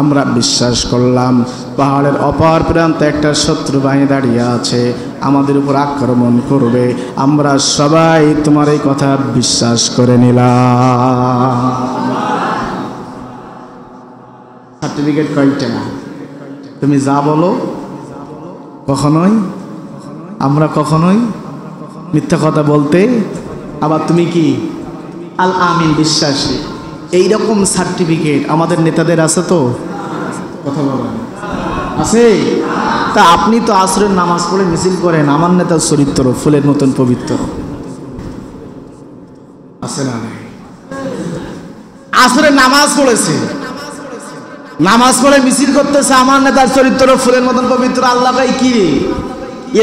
A: আমরা বিশ্বাস করলাম পাহাড়ের অপর প্রান্তে একটা শত্রু বাহিনী দাঁড়িয়ে আছে, আমাদের উপর আক্রমণ করবে, আমরা সবাই তোমার এই কথা বিশ্বাস করে নিলাম। সার্টিফিকেট কয়টা? তুমি যা বলো কখনোই, আমরা কখনোই মিথ্যা কথা বলতে, আবার তুমি কি আল আমিন বিশ্বাসী। এইরকম সার্টিফিকেট আমাদের নেতাদের আছে তো? কথা বলেন, আছে? তা আপনি তো আসরের নামাজ পড়ে মিছিল করেন, আমার নেতার চরিত্র ফুলের মতন পবিত্র আছে না? আসরের নামাজ পড়েছে, নামাজ পড়ে মিছিল করতেছে, আমার নেতার চরিত্র ফুলের মতন পবিত্র। আল্লাহ ভাই কি রে,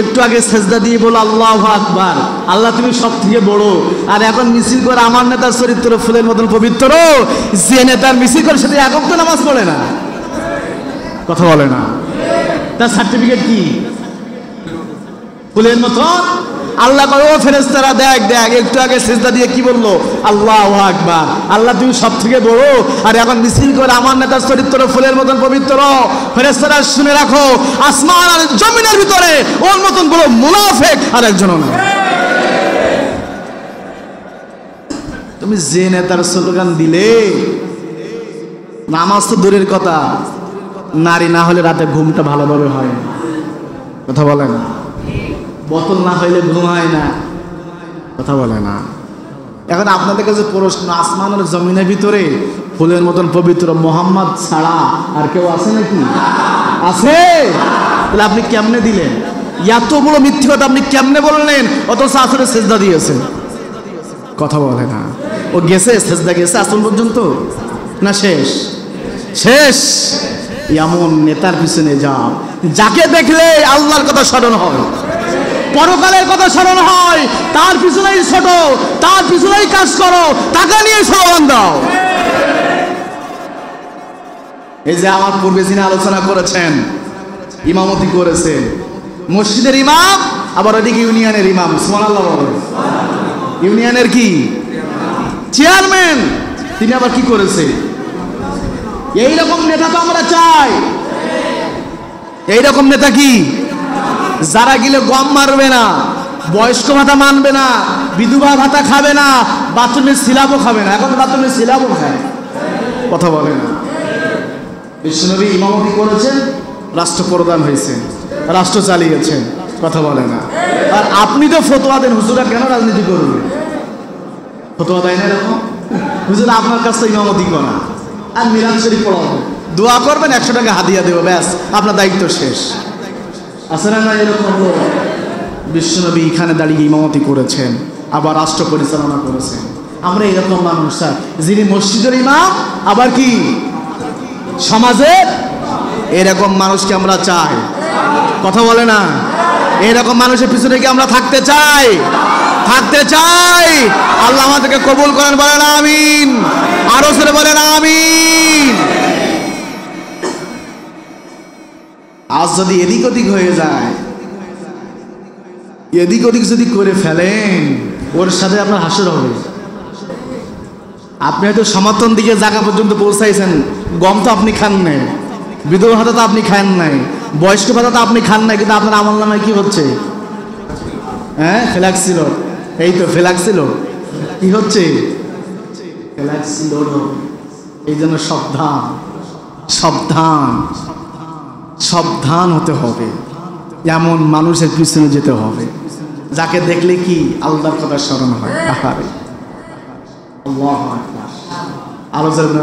A: একটু আগে সেজদা দিয়ে বলো আল্লাহু আকবার, আল্লাহ তুমি সব থেকে বড়, আর এখন মিছিল করে আমার নেতার চরিত্র ফুলের মতন পবিত্র। যে নেতার মিছিল করে সেটা একক তো নামাজ পড়ে না, কথা বলে না, তার সার্টিফিকেট কি? ফুলের মতন। আল্লাহ কয়, ও ফেরেশতারা দেখ দেখ, একটু আগে সিজদা দিয়ে কি বললো? আল্লাহু আকবার, আল্লাহ তুমি সব থেকে বড়, আর এখন মিছিল করে আমার নেতার চরিত্র ফুলের মতন পবিত্র। ফেরেশতারা শুনে রাখো, আসমান আর জমিনের ভিতরে ওর মতন বড় মুনাফিক আর একজনও না। তুমি যে নেতার স্লোগান দিলে, নামাজ তো দূরের কথা, নারী না হলে রাতে ঘুমটা ভালোভাবে হয় না, কথা বলে না, বোতল না হইলে ঘুম হয় না, কথা বলে না। এখন আপনাদের কাছে প্রশ্ন, আসমান আর জমিনের ভিতরে ফুলের মতন পবিত্র মোহাম্মদ ছাড়া আর কেউ আছে নাকি? আছে? তাহলে আপনি কেমনে দিলেন? এত বড় মিথ্যে কথা আপনি কেমনে বললেন? অথচ আসলে সেজদা দিয়েছেন, কথা বলে না। ও গেছে, সেজদা গেছে আসল পর্যন্ত না? শেষ শেষ। এমন নেতার পিছনে যাও যাকে দেখলে আল্লাহর কথা স্মরণ হয়, পরকালের কথা স্মরণ হয়, তার পিছনেই ছোট, তার পিছনেই কাজ করো, টাকা নিয়ে স্লোগান দাও। এই যে আমার পূর্বে যিনি আলোচনা করেছেন, ইমামতি করেছেন, মসজিদের ইমাম, আবার ওদিকে ইউনিয়নের ইমাম, সুবহানাল্লাহ বলেন, ইউনিয়নের কি চেয়ারম্যান, তিনি আবার কি করেছে? এইরকম নেতা তো আমরা চাই। এইরকম নেতা কি? যারা গেলে গম মারবে না, বয়স্ক ভাতা মানবে না, বিধবা ভাতা খাবে না, বাথরুমের সিলাবও খাবে না। এখন বাথরুমের সিলাবও খায়, কথা বলে না। বিশ্বনবী ইমামতি করেছেন, রাষ্ট্রপ্রধান হয়েছেন, রাষ্ট্র চালিয়েছেন, কথা বলে না। আর আপনি তো ফতোয়া দেন, হুজুরা কেন রাজনীতি করবে? ফতোয়া দেয় না এরকম? হুজুর আপনার কাছ থেকে ইমামতি করা আর মিলাদ শরীফ পড়াবো, দোয়া করবেন, 100 টাকা হাদিয়া দেবো, ব্যাস আপনার দায়িত্ব শেষ। আছে না না এরকম লোক? বিশ্বনবী এখানে দাঁড়িয়ে ইমামতি করেছেন, আবার রাষ্ট্র পরিচালনা করেছেন। আমরা এরকম মানুষ স্যার, যিনি মসজিদের ইমাম, আবার কি সমাজের, এরকম মানুষকে আমরা চাই, কথা বলে না। এরকম মানুষের পিছনে কি আমরা থাকতে চাই? থাকতে চাই। আল্লাহ আমাদেরকে কবুল করেন, বলেন আমিন। আরো সরে বলেন আমিন। আজ যদি এদিক ওদিক হয়ে যায়, এদিক ওদিক যদি করে ফেলেন, ওর সাথে আপনার হাসর হবে। আপনি হয়তো সমর্থন দিকে জায়গা পর্যন্ত পৌঁছাইছেন, গম তো আপনি খান নাই, বিধবা ভাতা তো আপনি খান নাই, বয়স্ক ভাতা তো আপনি খান নাই, কিন্তু আপনার আমল নামায় কি হচ্ছে? হ্যাঁ, ফ্ল্যাক্স ছিল, এই তো ফ্ল্যাক্স ছিল, কি হচ্ছে? ফ্ল্যাক্স লোড হবে। এই জন্য সাবধান, সাবধান, সাবধান হতে হবে। এমন মানুষের পিছনে যেতে হবে যাকে দেখলে কি আল্লাহর কথা স্মরণ হয়। আহারে আল্লাহু আকবার,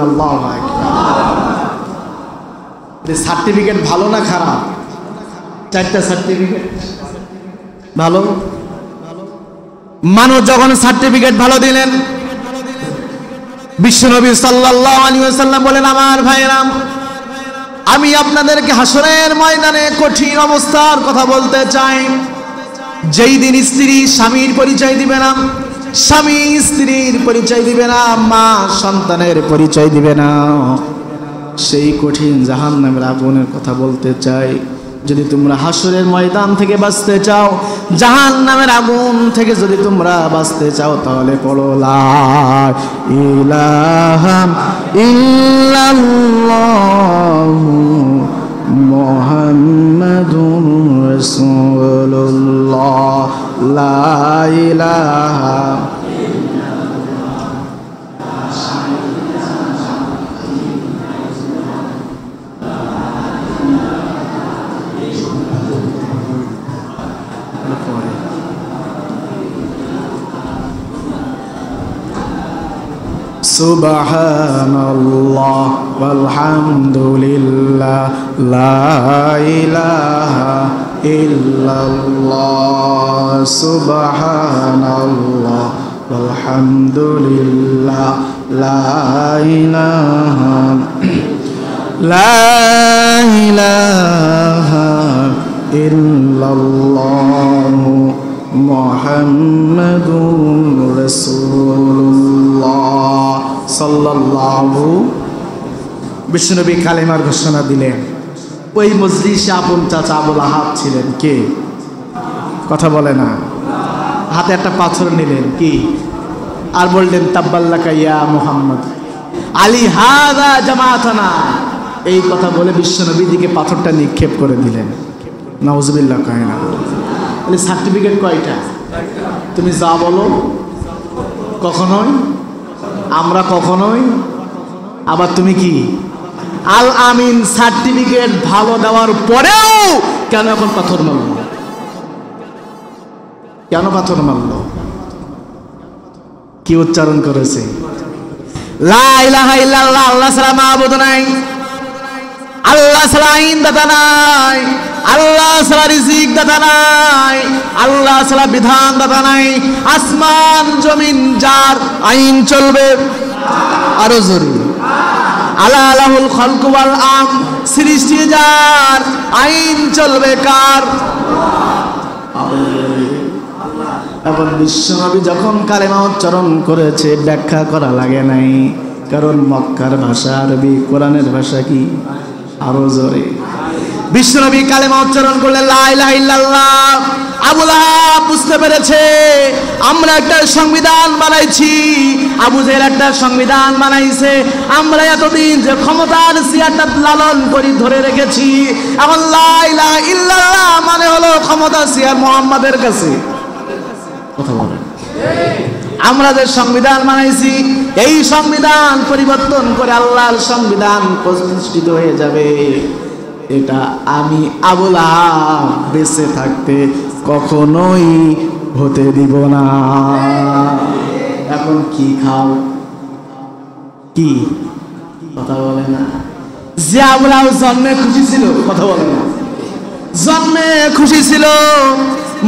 A: আল্লাহু আকবার। সার্টিফিকেট ভালো না খারাপ? চারটা সার্টিফিকেট ভালো। মানুষ যখন সার্টিফিকেট ভালো দিলেন, বিশ্বনবী সাল্লাল্লাহু আলাইহি ওয়াসাল্লাম বলেন, আমার ভাইরা, আমি আপনাদেরকে হাসরের ময়দানে কঠিন অবস্থার কথা বলতে চাই। যেই দিন স্ত্রী স্বামীর পরিচয় দিবে না, স্বামী স্ত্রীর পরিচয় দিবে না, মা সন্তানের পরিচয় দিবে না, সেই কঠিন জাহান্নামের আগুনের কথা বলতে চাই। যদি তোমরা হাসরের ময়দান থেকে বাঁচতে চাও, জাহান্নামের আগুন থেকে যদি তোমরা বাঁচতে চাও, তাহলে পড়ো লা ইলাহা ইল্লাল্লাহু মুহাম্মাদুর রাসূলুল্লাহ, লা ইলাহা সুবহানাল্লাহ ওয়ালহামদুলিল্লাহ, লা ইলাহা ইল্লাল্লাহ, সুবহানাল্লাহ ওয়ালহামদুলিল্লাহ, লা ইলাহা ইল্লাল্লাহ মুহাম্মাদুর রাসূলুল্লাহ সাল্লাল্লাহু। বিশ্বনবী কালেমার ঘোষণা দিলেন। ওই মজলিসে আপন চাচা আবুল আহাব ছিলেন। কে? কথা বলে না। হাতে একটা পাথর নিলেন, কি আর বললেন, তাব্বাল্লাকা ইয়া মুহাম্মদ আলী হাযা জামাতানা। এই কথা বলে বিশ্বনবীর দিকে পাথরটা নিক্ষেপ করে দিলেন। নাউজুবিল্লাহ। কয় না? সার্টিফিকেট কয়টা? তুমি যা বলো কখনোই, আমরা কখনোই। আবার তুমি কি আল আমিন সার্টিফিকেট ভালো দেওয়ার পরেও কেন এখন পাথর মারল? কেন পাথর মারল? কি উচ্চারণ করেছে? লা ইলাহা ইল্লাল্লাহ, আল্লাহ ছাড়া মাবুদ নাই, আল্লাহ ছাড়া আইন দাতা নাই, আল্লাহ ছাড়া রিজিক দাতা নাই, আল্লাহ ছাড়া বিধান দাতা নাই। আসমান জমিন যার, আইন চলবে। আরো জোরে, আলা লাহুল খালকু ওয়াল আম, সৃষ্টি যার, আইন চলবে কার? এবং বিশ্বনবী যখন কালেমা উচ্চারণ করেছে, ব্যাখ্যা করা লাগে নাই, কারণ মক্কার ভাষা আরবি, কোরআনের ভাষা কি? আরো জোরে। বিশ্বনবী কালেমা উচ্চারণ করলেন, লা ইলাহা ইল্লাল্লাহ। আবু লাহাব বুঝতে পেরেছে আমরা একটা সংবিধান বানাইছি, আবু জেহেল একটা সংবিধান বানাইছে, আমরা এতদিন যে ক্ষমতার চেয়ারটা লালন করে ধরে রেখেছি, এখন লা ইলাহা ইল্লাল্লাহ মানে হলো ক্ষমতার চেয়ার মুহাম্মাদের কাছে। কথা বলেন। আমরা যে সংবিধান বানাইছি, এই সংবিধান পরিবর্তন করে আল্লাহর সংবিধান প্রতিষ্ঠিত হয়ে যাবে, এটা আমি আবু লাহাব বেঁচে থাকতে কখনোই হতে দিব না। এখন কি খাও? কি কথা বলে না? যে আবু লাহাব জন্মে খুশি ছিল, কথা বলে না, জন্মে খুশি ছিল,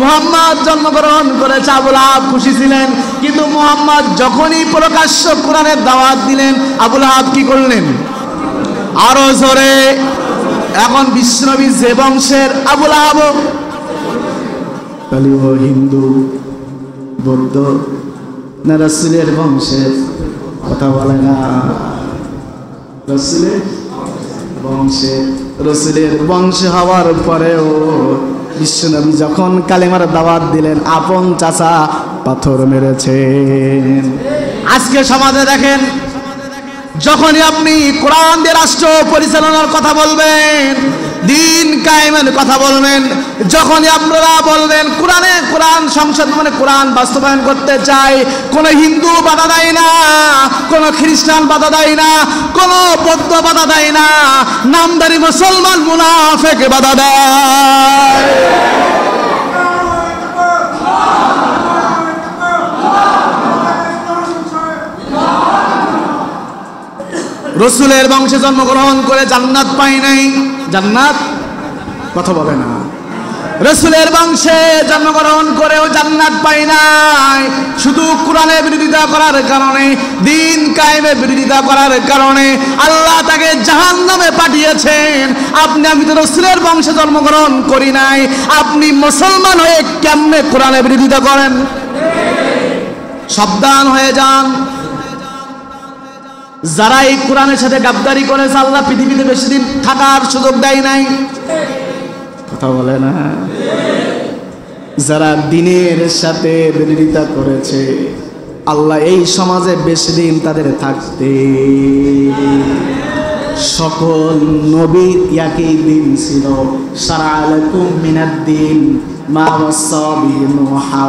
A: মুহাম্মদ জন্মগ্রহণ করেছে, আবু লাহাব খুশি ছিলেন। কিন্তু মুহাম্মদ যখনই প্রকাশ্য কোরআনের দাওয়াত দিলেন, আবু লাহাব কি করলেন? আরো জোরে। এখন বিশ্বনবী যে বংশের, আবু লাহাব হিন্দু বৌদ্ধ না রাসূলের বংশের? কথা বলে না। রাসূলের বংশে, রাসূলের বংশে হওয়ার পরেও বিশ্বনবী যখন কালেমার দাওয়াত দিলেন, আপন চাচা পাথর মেরেছেন। আজকে সমাজে দেখেন, যখনই আপনি কোরআন দিয়ে রাষ্ট্র পরিচালনার কথা বলবেন, দিন কায়েমের কথা বলবেন, যখনই আপনারা বলবেন কোরআন সংসদ মানে কোরআন বাস্তবায়ন করতে চাই, কোন হিন্দু বাধা দেয় না, কোন খ্রিস্টান বাধা দেয় না, কোন বৌদ্ধ বাধা দেয় না, নামদারি মুসলমান মুনাফিক বাধা দেয়। রসুলের বংশে জন্মগ্রহণ করে জান্নাত পাই নাই। জান্নাত কথা বলে না। রসুলের বংশে জন্মগ্রহণ করেও জান্নাত পাই নাই। শুধু কোরআনের বিরোধিতা করার কারণে, দিন কায়েমের বিরোধিতা করার কারণে আল্লাহ তাকে জাহান্নামে পাঠিয়েছেন। আপনি আমি তো রসুলের বংশে জন্মগ্রহণ করি নাই, আপনি মুসলমান হয়ে কেমনে কোরআনের বিরোধিতা করেন? সাবধান হয়ে যান। যারা এই কোরআনের সাথে গাদ্দারি করেছে আল্লাহ পৃথিবীতে বেশি দিন থাকার সুযোগ দেয় নাই। কথা বলে না। যারা দিনের সাথে বিরোধিতা করেছে আল্লাহ এই সমাজে বেশি দিন তাদের থাকতে। সকল নবীর একই দিন ছিল, শারআ লাকুম মিনাদ দ্বীন মা ওয়াসা বিহি নূহা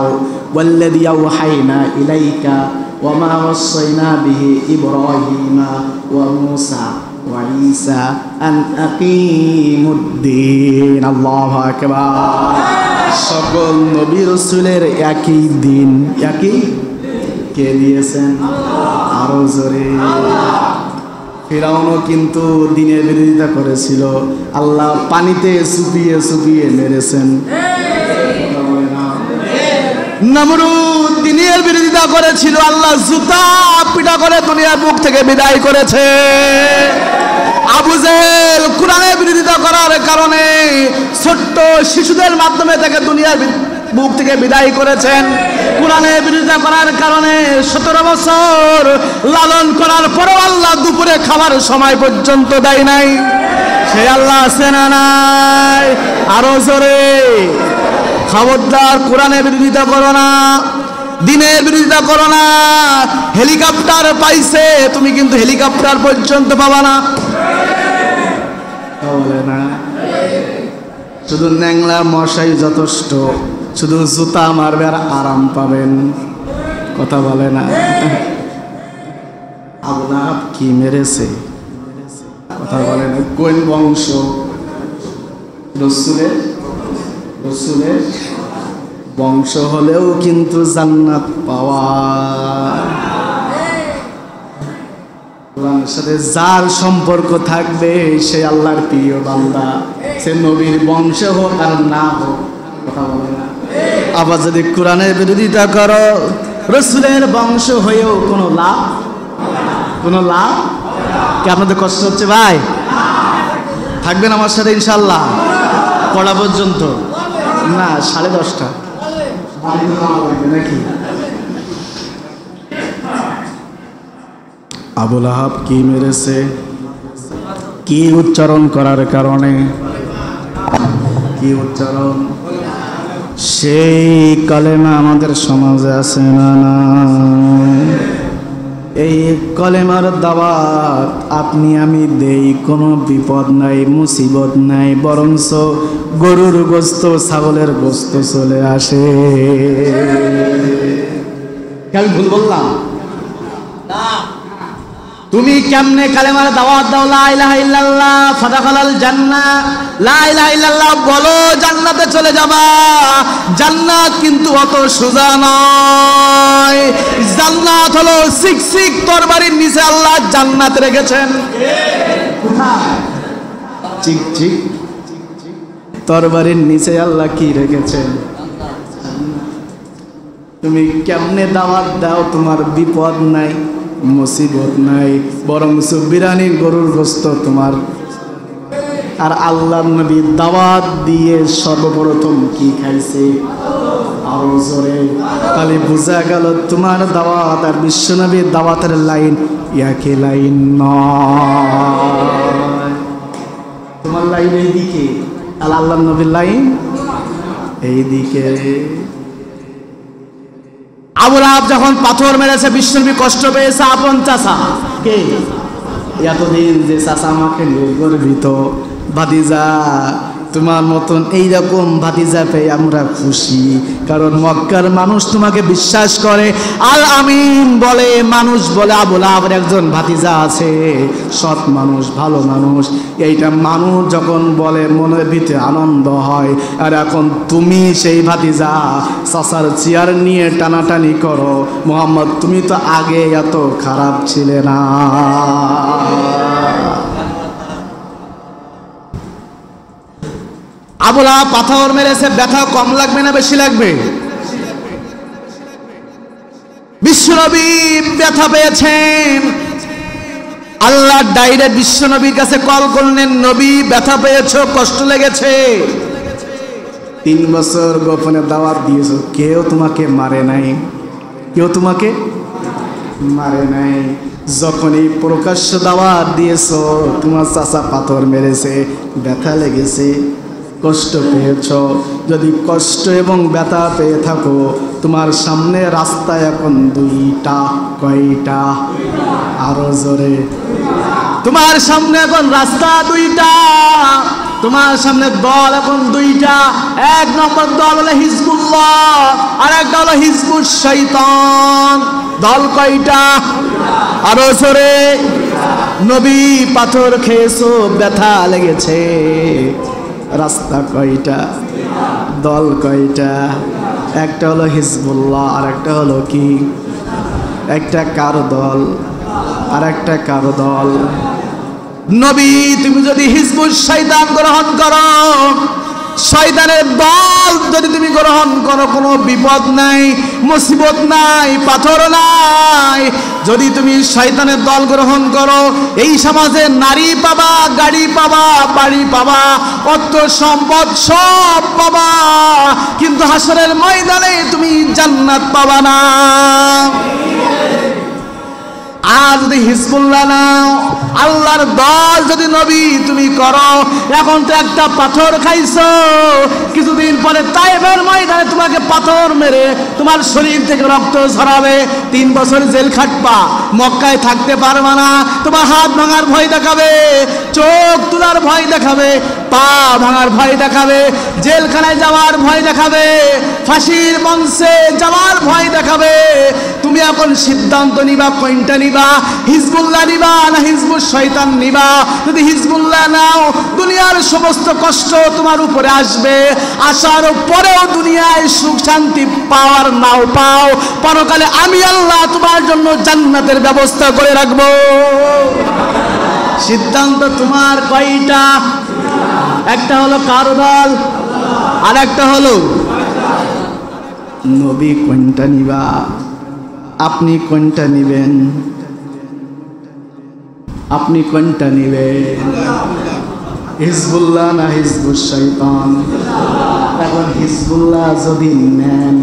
A: ওয়াল্লাযী আওহাইনা ইলাইকা ওয়া মা ওয়াসাইনা বিহি ইব্রাহিমা ওয়া মূসা ওয়া ঈসা আন আকিমুদ্দিন। আল্লাহু আকবার। সকল নবী রাসূলের একই দিন, একই কে দিয়েছেন? আরো জোরে। ফিরাউনও কিন্তু দিনের বিরোধিতা করেছিল, আল্লাহ পানিতে চুপিয়ে চুপিয়ে মেরেছেন। নমরুদ দিনের বিরোধিতা করেছিল, আল্লাহ জুতা পিটা করে দুনিয়ার বুক থেকে বিদায় করেছে। আবু জেহেল কোরআনের বিরোধিতা করার কারণে ছোট্ট শিশুদের মাধ্যমে তাকে দুনিয়ার বুক থেকে বিদায় করেছেন। কোরআনের বিরোধিতা করার কারণে 17 বছর লালন করার পরও আল্লাহ দুপুরে খাবার সময় পর্যন্ত দেয় নাই। সে আল্লাহ আছে না নাই? আরো জোরে। খবরদার কোরআনের বিরোধিতা করো না, দিনের বিরোধিতা করো না। হেলিকপ্টার পাইছে, তুমি কিন্তু হেলিকপ্টার পর্যন্ত পাবা না। বলে না। শুধু ন্যাংলা মশাই যথেষ্ট, শুধু জুতা মারবে আর আরাম পাবেন। কথা বলে না। আবু লাহাব কি মেরেছে? কথা বলে না। কোন বংশ? রসুলের বংশ হলেও কিন্তু জান্নাত পাওয়া। কোরআনের সাথে যার সম্পর্ক থাকবে সে আল্লাহর প্রিয় বান্দা, সে নবীর বংশ হোক আর না হোক। কথা বলে না। আবার যদি কোরআনের বিরোধিতা করো, রসুলের বংশ হয়েও কোনো লাভ, কোনো লাভ কি? আপনাদের কষ্ট হচ্ছে ভাই? থাকবেন আমার সাথে ইনশাল্লাহ পড়া পর্যন্ত? না, 10:30 নাকি? আবু লাহাব কি মেরেছে? কি উচ্চারণ করার কারণে? কি উচ্চারণ? সেই কালেমা আমাদের সমাজে আছে না? না, এই কলেমার দাওয়াত আপনি আমি দেই, কোনো বিপদ নাই, মুসিবত নাই, বরঞ্চ গরুর গোস্ত ছাগলের গোস্ত চলে আসে। আমি ভুল বললাম? তুমি কেমনে কালেমার দাওয়াত দাও? লা ইলাহা ইল্লাল্লাহ ফাদাখালাল জান্নাহ, লা ইলাহা ইল্লাল্লাহ বলো, জান্নাতে চলে যাবা। জান্নাত কিন্তু অত সোজা নয়। জান্নাত হলো শিকশিক তরবারির নিচে আল্লাহ জান্নাত রেখেছেন। কোথায়? চিকচিক তরবারির নিচে আল্লাহ কি রেখেছেন? তুমি কেমনে দাওয়াত দাও? তোমার বিপদ নাই, মুসিবত নাই, বরং বিরানি গরুর গোস্ত তোমার। আর আল্লাহর নবী দাওয়াত দিয়ে সর্বপ্রথম কি খাইছে? আরো জোরে। তাহলে বোঝা গেল তোমার দাওয়াত আর বিশ্বনবীর দাওয়াতের লাইন একই লাইন নয়। তোমার লাইন এইদিকে, আর আল্লাহর নবীর লাইন এইদিকে। আবু লাহাব যখন পাথর মেরেছে, বিশ্বনবী কষ্ট পেয়েছে। আপন চাচা কে? এতদিন যে চাচা আমাকে নিয়ে গর্বিত, ভাতিজা তোমার মতন এইরকম ভাতিজা পেয়ে আমরা খুশি, কারণ মক্কার মানুষ তোমাকে বিশ্বাস করে। আল আমিন বলে মানুষ বলে আবুল আহাবের একজন ভাতিজা আছে, সৎ মানুষ, ভালো মানুষ। এইটা মানুষ যখন বলে মনের ভিতরে আনন্দ হয়। আর এখন তুমি সেই ভাতিজা চাচার চেয়ার নিয়ে টানাটানি করো, মোহাম্মদ তুমি তো আগে এত খারাপ ছিলে না। আবুল আহাব পাথর মেরেছে, ব্যথা কম লাগবে না বেশি লাগবে? বিশ্বনবী ব্যথা পেয়েছেন, আল্লাহ ডাইরেক্ট বিশ্বনবীর কাছে কল করলেন, নবী ব্যথা পেয়েছো, কষ্ট লেগেছে। 3 বছর গোপনে দাওয়াত দিয়েছো, কেউ তোমাকে মারে নাই, কেউ তোমাকে মারে নাই। যখনই প্রকাশ্য দাওয়াত দিয়েছো, তোমার চাচা পাথর মেরেছে, ব্যথা লেগেছে, কষ্ট পেয়েছ। যদি কষ্ট এবং ব্যথা পেয়ে থাকো, তোমার সামনে রাস্তা এখন 2টা। কয়টা? আরো জোরে। তোমার সামনে এখন রাস্তা 2টা, তোমার সামনে দল এখন 2টা। 1 নম্বর দল হলো হিজবুল্লাহ, আর একটা হলো হিজবুশ শয়তান। দল কয়টা? আরো জোরে। নবী পাথর খেয়েছো, ব্যথা লেগেছে, রাস্তা কয়টা? দল কয়টা? একটা হলো হিজবুল্লাহ, আর একটা হলো কি? একটা কার দল আর একটা কার দল? নবী তুমি যদি হিজবুশ শয়তান গ্রহণ করো, শয়তানের দল যদি তুমি গ্রহণ করো, কোনো বিপদ নাই, মুসিবত নাই, পাথর নাই। যদি তুমি শয়তানের দল গ্রহণ করো, এই সমাজে নারী পাবা, গাড়ি পাবা, বাড়ি পাবা, অর্থ সম্পদ সব পাবা, কিন্তু হাসরের ময়দানে তুমি জান্নাত পাবা না। আর যদি হিজবুল্লাহ নাও, আল্লাহর দল যদি নবী তুমি করো, এখন তো একটা পাথর খাইছো, কিছুদিন পরে তায়েফের ময়দানে তোমাকে পাথর মেরে তোমার শরীর থেকে রক্ত ঝরাবে, 3 বছর জেল খাটবা, মক্কায় থাকতে পারবা না, তোমার হাত ভাঙার ভয় দেখাবে, চোখ তোলার ভয় দেখাবে, পা ভাঙার ভয় দেখাবে, জেলখানায় যাওয়ার ভয় দেখাবে, ফাঁসির মঞ্চে যাওয়ার ভয় দেখাবে। তুমি এখন সিদ্ধান্ত নিবা, কোনটা নিবা? হিজবুল্লাহ নিবা না হিজবুশ শয়তান নিবা? যদি হিজবুল্লাহ নাও, দুনিয়ার সমস্ত কষ্ট তোমার উপরে আসবে, আসার পরেও দুনিয়ায় সুখ শান্তি পাওয়ার নাও পাও, পরকালে আমি আল্লাহ তোমার জন্য জান্নাতের ব্যবস্থা করে রাখবো। সিদ্ধান্ত তোমার কয়টা? একটা হলো কার দল, আর একটা হলো নবী। কোনটা নিবা? আপনি কোনটা নিবেন? আপনি কোনটা নিবেন? হিজবুল্লাহ না হিজবুশ শয়তান? এখন হিজবুল্লাহ যদি নেন,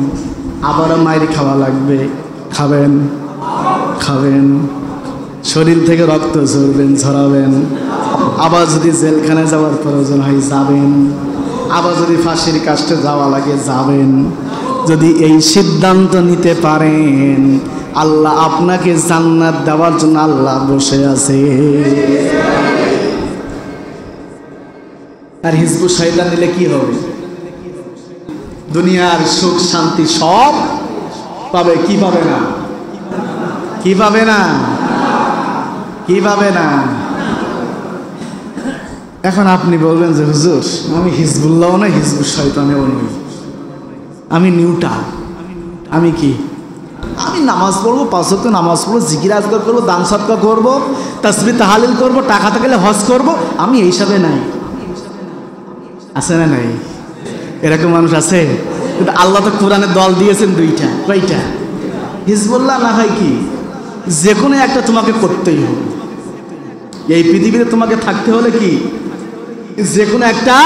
A: আবারও মাইর খাওয়া লাগবে। খাবেন? খাবেন। শরীর থেকে রক্ত ঝরাবেন। আবার যদি জেলখানায় যাওয়ার প্রয়োজন হয় যাবেন, আবার যদি ফাঁসির কাস্টে যাওয়া লাগে যাবেন। যদি এই সিদ্ধান্ত নিতে পারেন, আল্লাহ আপনাকে জান্নাত দেওয়ার জন্য আল্লাহ বসে আছে। আর হিজবুশ শয়তান নিলে কি হবে? দুনিয়ার সুখ শান্তি সব পাবে, কি পাবে না? কি পাবে না? কি পাবে না? এখন আপনি বলবেন যে হুজুর, আমি হিজবুল্লাহ না হিজবুশ শয়তানেও নই, আমি নিউট্রাল। আমি কি? আমি নামাজ পড়বো, 5 ওয়াক্ত নামাজ পড়বো, জিকির আজকার করবো, দান সদকা করবো, তাসবিহ তাহলিল করবো, টাকা থাকলে হজ করবো, আমি এইসবে নাই। আছে না নাই? এরকম মানুষ আছে। কিন্তু আল্লাহ তো কোরআনে দল দিয়েছেন 2টা। কয়টা? হিজবুল্লাহ না হয় কি? যে কোনো একটা তোমাকে করতেই হবে। এই পৃথিবীতে তোমাকে থাকতে হলে কি যে কোনো একটা,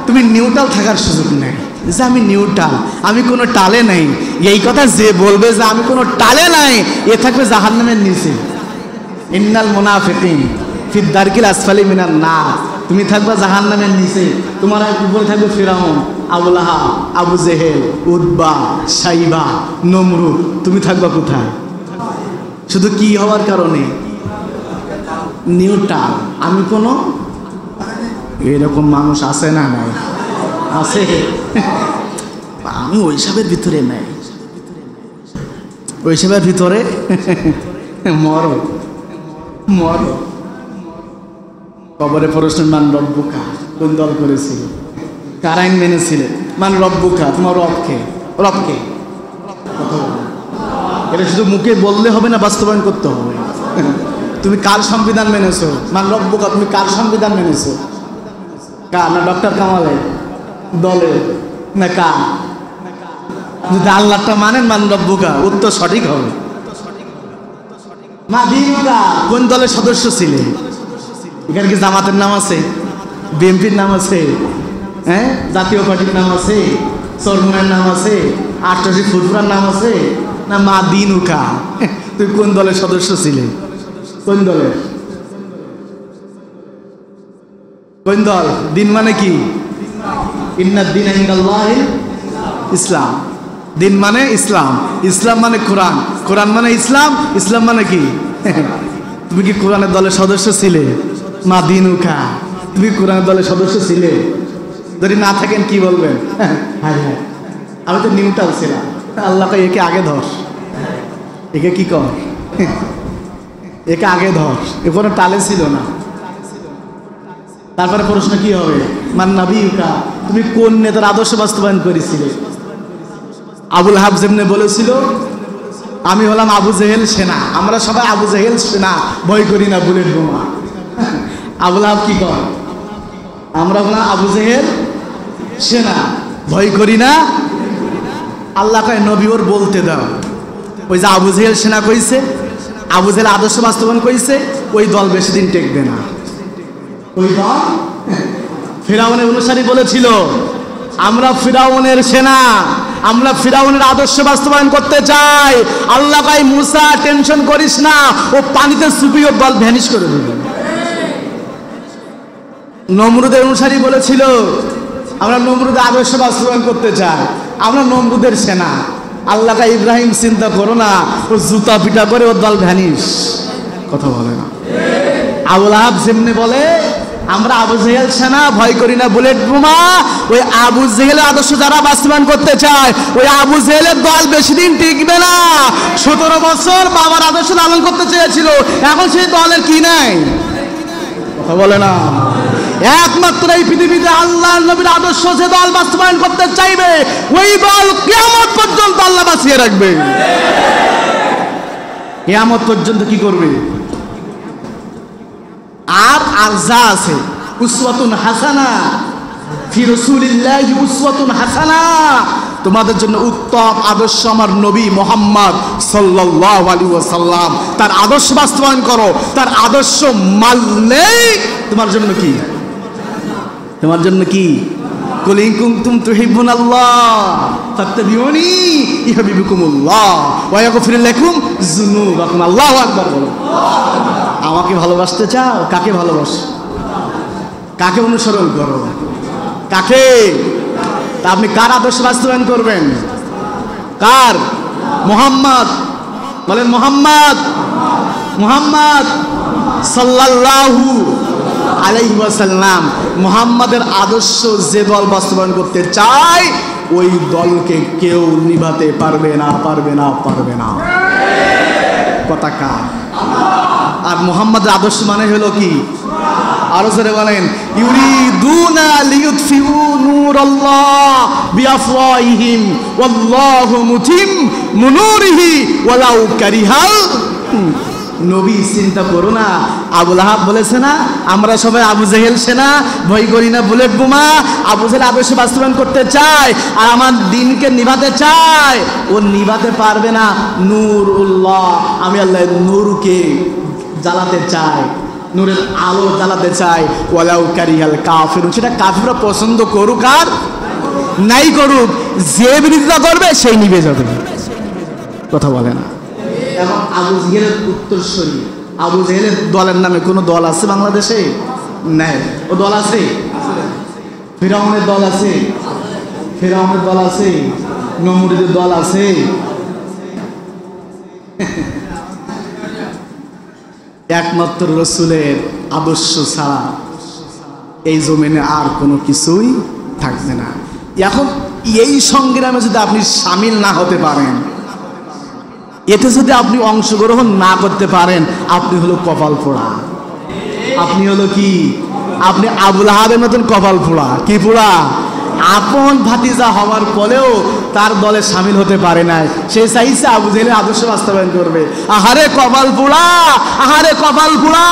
A: তুমি নিউট্রাল থাকার সুযোগ নেই যে আমি নিউট্রাল, আমি কোনো টালে নাই। এই কথা যে বলবে যে আমি কোনো টালে নাই, এ থাকবে জাহান্নামের নিচে। ইন্নাল মুনাফিকিন ফি দারকিল আসফালি মিনান নার। তুমি থাকবে জাহান্নামের নিচে, তোমার উপরে থাকবে ফিরাউন, আবু লাহাব, আবু জেহেল, উতবা, সাইবা, নমরুদ। তুমি থাকবা কোথায়? শুধু কি হওয়ার কারণে? নিউট্রাল। আমি কোনো এরকম মানুষ আছে না নাই? আছে। আমি ওইসবের ভিতরে নাই, ওইসবের ভিতরে মরো মরো। কবরে প্রশ্ন, মান রব্বুকা, কোন দল করেছিল, কার আইন মেনেছিলে? মান রব্বুকা, তোমার রবকে, রবকে। এটা শুধু মুখে বললে হবে না, বাস্তবায়ন করতে হবে। তুমি কার সংবিধান মেনেছো? মান রব্বুকা, তুমি কার সংবিধান মেনেছো? কার? না ডক্টর কামালের দলে না কার? যদি আল্লাহটা মানেন মান রব্বুকা, উত্তর সঠিক হবে। মা দিনুকা, কোন দলের সদস্য ছিলে? এখানে কি জামাতের নাম আছে, বিএনপির নাম আছে, হ্যাঁ জাতীয় পার্টির নাম আছে, চরমনের নাম আছে, আটটাশি ফুরফুরার নাম আছে? না মা দিনুকা, তুই কোন দলের সদস্য ছিলে? কোন দলের? কোন দল? দিন মানে কি? ইন্নাদ দীনা ইনদাল্লাহি ইসলাম। দিন মানে ইসলাম, ইসলাম মানে কোরআন, কোরআন মানে ইসলাম, ইসলাম মানে কি? তুমি কি কোরআনের দলের সদস্য ছিলে? মা দিনুকা, তুমি কোরআনের দলের সদস্য ছিলে? যদি না থাকেন কি বলবেন? হ্যাঁ হ্যাঁ, আমি তো নিউট্রাল ছিলাম। আল্লাহকে একে আগে ধর, একে কি কর, একে আগে ধর, এ কোনো টালে ছিল না। তারপরে প্রশ্ন কি হবে? মান নাবিয়ুকা, তুমি কোন নেতার আদর্শ বাস্তবায়ন করেছিলে? আবুল হাব যেমনি বলেছিল, আমি হলাম আবু জেহেল সেনা, আমরা সবাই আবু জেহেল সেনা, ভয় করি না বুলেট বোমা। আবুল হাব কি কর? আমরা হলাম আবু জেহেল সেনা, ভয় করি না। আল্লাহ কয় নবী ওর বলতে দাও, ওই যে আবু জেহেল সেনা কইছে, আবু জেহেল আদর্শ বাস্তবায়ন কইছে, ওই দল বেশি দিন টেকবে না। ওই দল ফিরাউনের অনুসারী বলেছিল, আমরা ফিরাউনের সেনা, আমরা ফিরাউনের আদর্শ বাস্তবায়ন করতে চাই। আল্লাহ কয় মুসা টেনশন করিস না, ও পানিতে চুপিয়ে দল ভ্যানিশ করে দেবে। নমরুদের অনুসারী বলেছিল, আমরা নমরুদের আদর্শ বাস্তবায়ন করতে চাই, আমরা নমরুদের সেনা। আল্লাহ কয় ইব্রাহিম চিন্তা করো না, ও জুতা পিটা করে ওর দল ভ্যানিশ। কথা বলে না। আবুল আহাব যেমনি বলে, আমরা আবু জেহেল সেনা, ভয় করি না বুলেট বোমা, ওই আবু জেহেলের আদর্শ যারা বাস্তবায়ন করতে চায়, ওই আবু জেহেলের দল বেশি দিন টিকবে না। 17 বছর বাবার আদর্শ লালন করতে চেয়েছিল, এখন সেই দলের কি নাই? কথা বলে না। একমাত্র এই পৃথিবীতে আল্লাহর নবীর আদর্শ যে দল বাস্তবায়ন করতে চাইবে, ওই দল কিয়ামত পর্যন্ত আল্লাহ বাঁচিয়ে রাখবে। কিয়ামত পর্যন্ত কি করবে? আর আর যা আছে, উসওয়াতুন হাসানা ফি রাসূলিল্লাহি, উসওয়াতুন হাসানা, তোমাদের জন্য উত্তম আদর্শ আমার নবী মুহাম্মদ সাল্লাল্লাহু আলাইহি ওয়াসাল্লাম। তার আদর্শ বাস্তবায়ন করো, তার আদর্শ মানলেই তোমার জন্য কি? তোমার জন্য কি? কুল ইন কুনতুম তুহিব্বুনাল্লাহ ফাত্তাবিউনি ইউহিব্বুকুমুল্লাহ ওয়া ইয়াগফির লাকুম যুনুবাকুম। আল্লাহু আকবার বলো। আমাকে ভালোবাসতে চাও? কাকে ভালোবাসো? কাকে অনুসরণ করো? কাকে? তা আপনি কার আদর্শ বাস্তবায়ন করবেন? কার? মুহাম্মদ। বলেন মুহাম্মদ, মুহাম্মদ সাল্লাল্লাহু আলাইহি ওয়াসাল্লাম। মুহাম্মাদের আদর্শ যে দল বাস্তবায়ন করতে চায়, ওই দলকে কেউ নিভাতে পারবে না, পারবে না, পারবে না। কথা কার? আর মুহাম্মাদের আদর্শ মানে হলো কি? আরো জোরে বলেন, ইউরিদুনা লিইউতফিউ নূরাল্লাহ বিআফওয়াহিহিম ওয়াল্লাহু মুতিম্মু নূরিহি ওয়ালাউ কারিহাল। নবী চিন্তা করো না, আবুল আহাব বলেছে না, আমরা সবাই আবু জেহেল সেনা, ভয় করি না বুলেট বোমা। আবু জেহেল আদর্শ বাস্তবায়ন করতে চায় আর আমার দিনকে নিভাতে চায়, ও নিভাতে পারবে না। নূরুল্লাহ, আমি আল্লাহর নূরকে জ্বালাতে চাই, নূরের আলো জ্বালাতে চাই। ওয়ালাউ কারিহাল কাফিরুন, সেটা কাফিররা পছন্দ করুক আর নাই করুক, যে বিরোধিতা করবে সেই নিভে যাবে। কথা বলে না। এবং আবু জেহেলের উত্তরসূরি, আবু জেহেলের দলের নামে কোনো দল আছে বাংলাদেশে? নাই। ও দল আছে? ফিরাউনের দল আছে, ফিরাউনের দল আছে, নমরুদের দল আছে। একমাত্র রসুলের আদর্শ ছাড়া এই জমিনে আর কোনো কিছুই থাকবে না। এখন এই সংগ্রামে যদি আপনি সামিল না হতে পারেন, এতে যদি আপনি অংশগ্রহণ না করতে পারেন, আপনি হলো কপাল পোড়া। আপনি হলো কি? আপনি আবুল আহাবের মতন কপাল পোড়া। কি পোড়া? আপন ভাতিজা হওয়ার পরেও তার দলে সামিল হতে পারে নাই। সে চাইছে আবু জেহেলের আদর্শ বাস্তবায়ন করবে। আহারে কপাল পোড়া, আহারে কপাল পোড়া।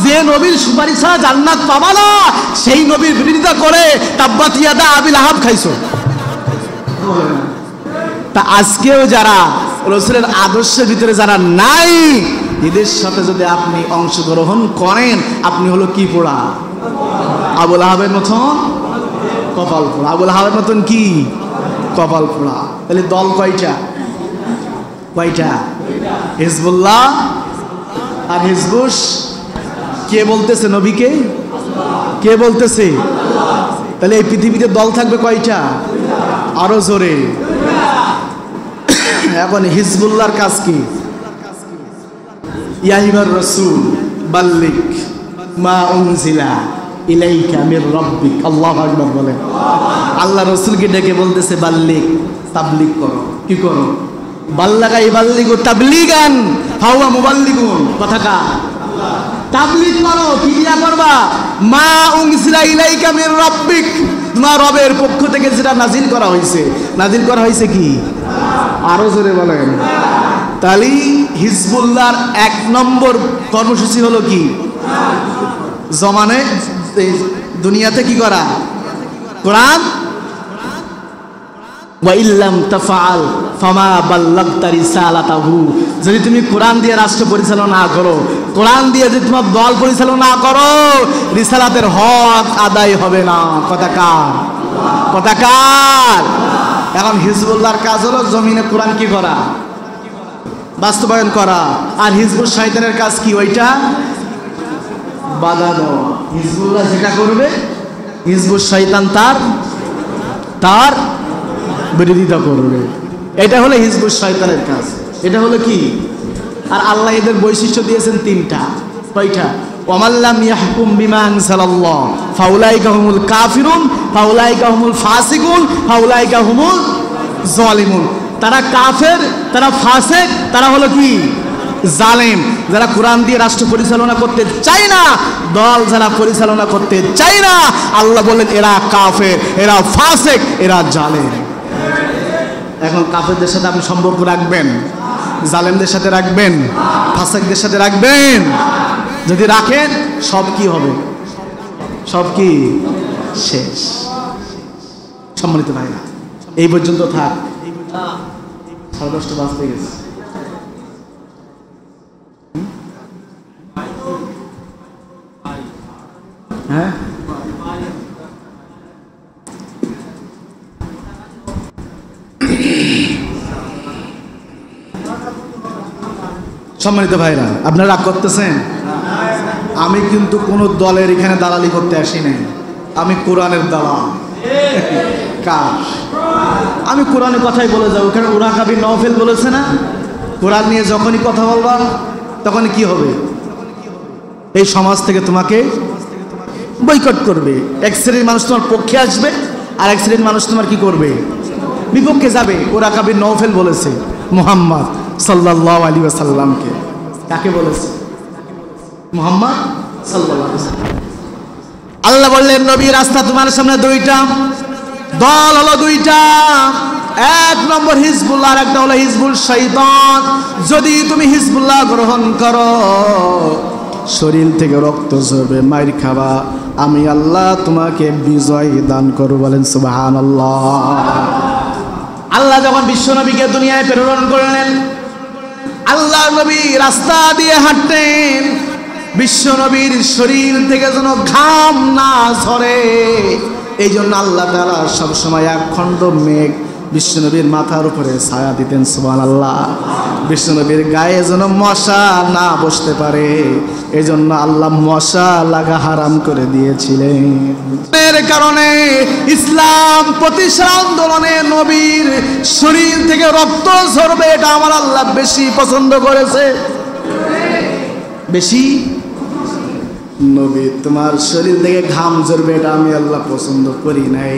A: যে নবীর সুপারিশ ছাড়া জান্নাত পাবা না, সেই নবীর বিরোধিতা করে তাব্বাত ইয়াদা আবি লাহাব খাইছো। তা আজকেও যারা রাসূলের আদর্শের ভিতরে যারা নাই, এদের সাথে যদি আপনি অংশগ্রহণ করেন, আপনি হলো কি পোড়া? আবুল আহাবের মতন কপাল পোড়া। আবুল আহাবের মতন কি? কপাল পোড়া। তাহলে দল কয়টা? কয়টা? হিজবুল্লাহ আর হিজবুশ। কে বলতেছে? নবীকে। কে বলতেছে? তাহলে এই পৃথিবীতে দল থাকবে কয়টা? আরো জোরে। এখন হিজবুল্লাহর কাজ কি? ইয়া আইয়ুহার রাসূল বাল্লিগ মা উনজিলা ইলাইকা মির রাব্বিক। আল্লাহু আকবার বলেন। আল্লাহ রাসূলকে ডেকে বলতেছে বাল্লিগ, তাবলীগ করো। কি করো? বাল্লাগা ইবাল্লিগু তাবলীগান ফাহুয়া মুবাল্লিগুন। কথাটা তাবলীগ করো। কি দিয়া করবা? মা উনজিলা ইলাইকা মির রাব্বিক, তোমার রবের পক্ষ থেকে যেটা নাজিল করা হয়েছে। নাজিল করা হয়েছে কি? আরো জোরে বলেন। তাহলে হিজবুল্লাহর 1 নম্বর কর্মসূচি হলো কি? জমানে দুনিয়াতে কি করা? কোরআন। ওয়া ইল্লাম তাফআল ফামা বাল্লাগতা রিসালাতাহু। যদি তুমি কোরআন দিয়ে রাষ্ট্র পরিচালনা না করো, কোরআন দিয়ে যদি তোমার দল পরিচালনা না করো, রিসালাতের হক আদায় হবে না। কথা কার? কথা কার? এখন হিজবুল্লাহর কাজ হলো জমিনে কোরআন কি করা? বাস্তবায়ন করা। আর হিজবুল শয়তানের কাজ কি? ওইটা বাধা দেওয়া। হিজবুল্লাহ যেটা করবে, হিজবুল শয়তান তার বিরোধিতা করবে। এটা হলো হিজবুল শয়তানের কাজ। এটা হলো কি? আর আল্লাহ এদের বৈশিষ্ট্য দিয়েছেন 3টা। কয়টা? ওয়ামাল্লাম ইয়াহকুম বিমা আনজালাল্লাহ ফাউলাইকা হুমুল কাফিরুন ফাউলাইকা হুমুল ফাসিকুন ফাউলাইকা হুমুল জালিমুন। তারা কাফের, তারা ফাসিক, তারা হলো কি? জালেম। যারা কোরআন দিয়ে রাষ্ট্র পরিচালনা করতে চায় না, দল যারা পরিচালনা করতে চায় না, আল্লাহ বলেন এরা কাফের, এরা ফাসিক, এরা জালেম। এখন কাফেরদের সাথে আপনি সম্পর্ক রাখবেন? জালেমদের সাথে রাখবেন? ফাসিকদের সাথে রাখবেন? যদি রাখেন, সব কি হবে? সব কি শেষ। সম্মানিত ভাইরা, এই পর্যন্ত থাক। 10:30 বাজতে গেছে। হ্যাঁ, সম্মানিত ভাইরা, আপনারা রাগ করতেছেন? আমি কিন্তু কোন দলের এখানে দালালি করতে আসি নাই। আমি কোরআনের দালাল। কার? আমি কোরআনের কথাই বলে যাবো। ওখানে উরা কাবি নওফেল বলেছে না, কোরআন নিয়ে যখনই কথা বলবা তখনই কি হবে? এই সমাজ থেকে তোমাকে বয়কট করবে। এক শ্রেণীর মানুষ তোমার পক্ষে আসবে, আর এক শ্রেণীর মানুষ তোমার কি করবে? বিপক্ষে যাবে। উরা কাবি নওফেল বলেছে মুহাম্মদ সাল্লাল্লাহু আলাইহি ওয়াসাল্লামকে। কাকে বলেছে? মুহাম্মদ সাল্লাল্লাহু আলাইহি ওয়াসাল্লাম। আল্লাহ বললেন নবী, রাস্তা তোমার সামনে 2টা, দল হলো 2টা। 1 নম্বর হিজবুল্লাহ, আর একটা হলো হিজবুল শয়তান। যদি তুমি হিজবুল্লাহ গ্রহণ করো, শরীর থেকে রক্ত ঝরবে, মাইর খাবা, আমি আল্লাহ তোমাকে বিজয় দান করব। বলেন সুবহানাল্লাহ। আল্লাহ যখন বিশ্ব নবীকে দুনিয়ায় প্রেরণ করলেন, আল্লাহ নবী রাস্তা দিয়ে হাঁটতেন, বিশ্ব নবীর শরীর থেকে যেন ঘাম না ঝরে, এই জন্য আল্লাহ তাআলা সবসময় 1 খণ্ড মেঘ বিশ্ব নবীর মাথার উপরে ছায়া দিতেন। সুবহানাল্লাহ। বিশ্ব নবীর গায়ে যেন মশা না বসতে পারে, এই জন্য আল্লাহ মশা লাগা হারাম করে দিয়েছিলেন। এর কারণে ইসলাম প্রতিষ্ঠা আন্দোলনে নবীর শরীর থেকে রক্ত ঝরবে, এটা আমার আল্লাহ বেশি পছন্দ করেছে। বেশি নবী তোমার শরীর থেকে ঘাম ঝরবে এটা আমি আল্লাহ পছন্দ করি নাই,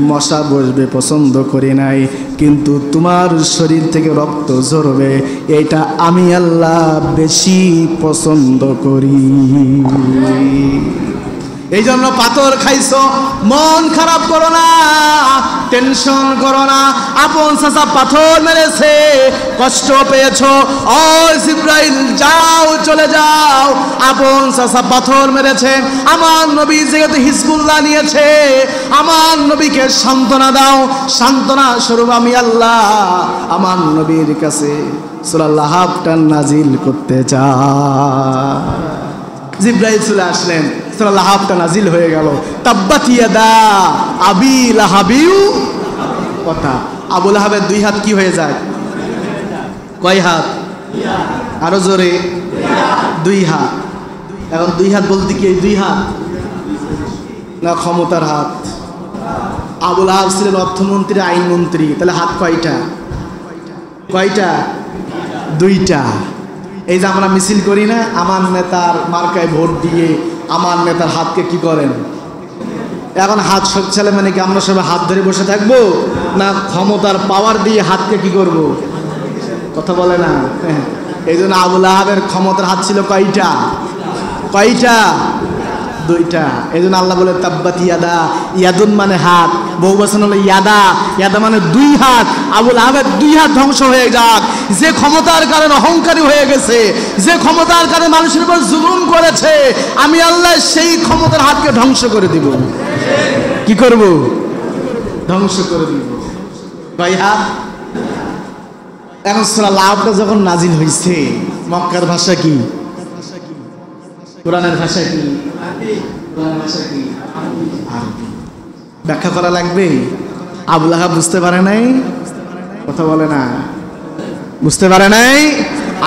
A: মশা বসবে পছন্দ করি নাই, কিন্তু তোমার শরীর থেকে রক্ত ঝরবে এটা আমি আল্লাহ বেশি পছন্দ করি। এই জন্য পাথর খাইছো, মন খারাপ করো না, টেনশন করো না। আপন চাচা পাথর মেরেছে, কষ্ট পেয়েছো, ও জিব্রাইল যাও চলে যাও। আপন চাচা পাথর মেরেছে, আমার নবী যেহেতু হিজবুল্লাহ নিয়েছে, আমার নবীকে সান্ত্বনা দাও। সান্ত্বনা স্বরূপ আমি আল্লাহ আমার নবীর কাছে সূরা লাহাবটা নাজিল করতে চাই। জিব্রাইল চলে আসলেন, সূরা লাহাবটা নাজিল হয়ে গেল। তাব্বাত ইয়াদা আবি লাহাবিউ, কথা আবু লাহাবের দুই হাত কি হয়ে যায়? কয় হাত? আরো জোরে, দুই হাত। এখন দুই হাত বলতে কি এই দুই হাত না ক্ষমতার হাত? আবু লাহাব ছিলেন অর্থমন্ত্রী, আইনমন্ত্রী, তাহলে হাত কয়টা? কয়টা? দুইটা। এই যে আমরা মিছিল করি না, আমার নেতার মার্কায় ভোট দিয়ে আমার নেতার হাতকে কি করেন? এখন হাত শক্তিশালী মানে কি আমরা সবাই হাত ধরে বসে থাকবো, না ক্ষমতার পাওয়ার দিয়ে হাতকে কি করব? কথা বলে না। এই জন্য আবু লাহাবের ক্ষমতার হাত ছিল কয়টা? কয়টা? দুইটা। এই জন্য আল্লাহ বলে তাব্বাত ইয়াদা, ইয়াদুন মানে হাত, বহু বচন হলো ইয়াদা, ইয়াদা মানে দুই হাত। আবু লাহাবের দুই হাত ধ্বংস হয়ে যাক। যে ক্ষমতার কারণে অহংকারী হয়ে গেছে, যে ক্ষমতার কারণে মানুষের উপর জুলুম করেছে, আমি আল্লাহ সেই ক্ষমতার হাতকে ধ্বংস করে দিব। কি করব? ধ্বংস করে দিব। কয় হাত? এখন সূরা লাহাবটা যখন নাজিল হয়েছে, মক্কার ভাষা কি? কোরআনের ভাষা কি? কোরআনের ভাষা কি? আরবি। ব্যাখ্যা করা লাগবে। আবু লাহাব বুঝতে পারে নাই, কথা বলে না, বুঝতে পারে নাই।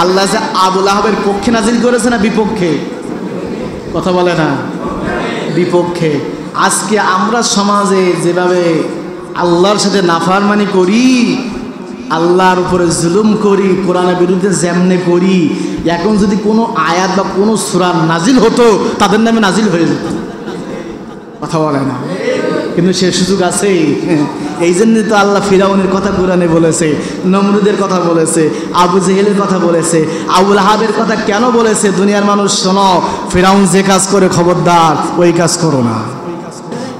A: আল্লাহ যে আবু লাহাবের পক্ষে নাজিল করেছে না বিপক্ষে? কথা বলে না, বিপক্ষে। আজকে আমরা সমাজে যেভাবে আল্লাহর সাথে নাফরমানি করি, আল্লাহর উপরে জুলুম করি, কোরআনের বিরুদ্ধে যেমনে করি, এখন যদি কোনো আয়াত বা কোনো সূরা নাজিল হতো, তাদের নামে নাজিল হয়ে যেত। কথা বলে না, কিন্তু সে সুযোগ আছে। এই জন্যই তো আল্লাহ ফিরাউনের কথা কোরআনে বলেছে, নমরুদের কথা বলেছে, আবু জেহেলের কথা বলেছে, আবু লাহাবের কথা কেন বলেছে? দুনিয়ার মানুষ শোনো, ফিরাউন যে কাজ করে খবরদার ওই কাজ করো না।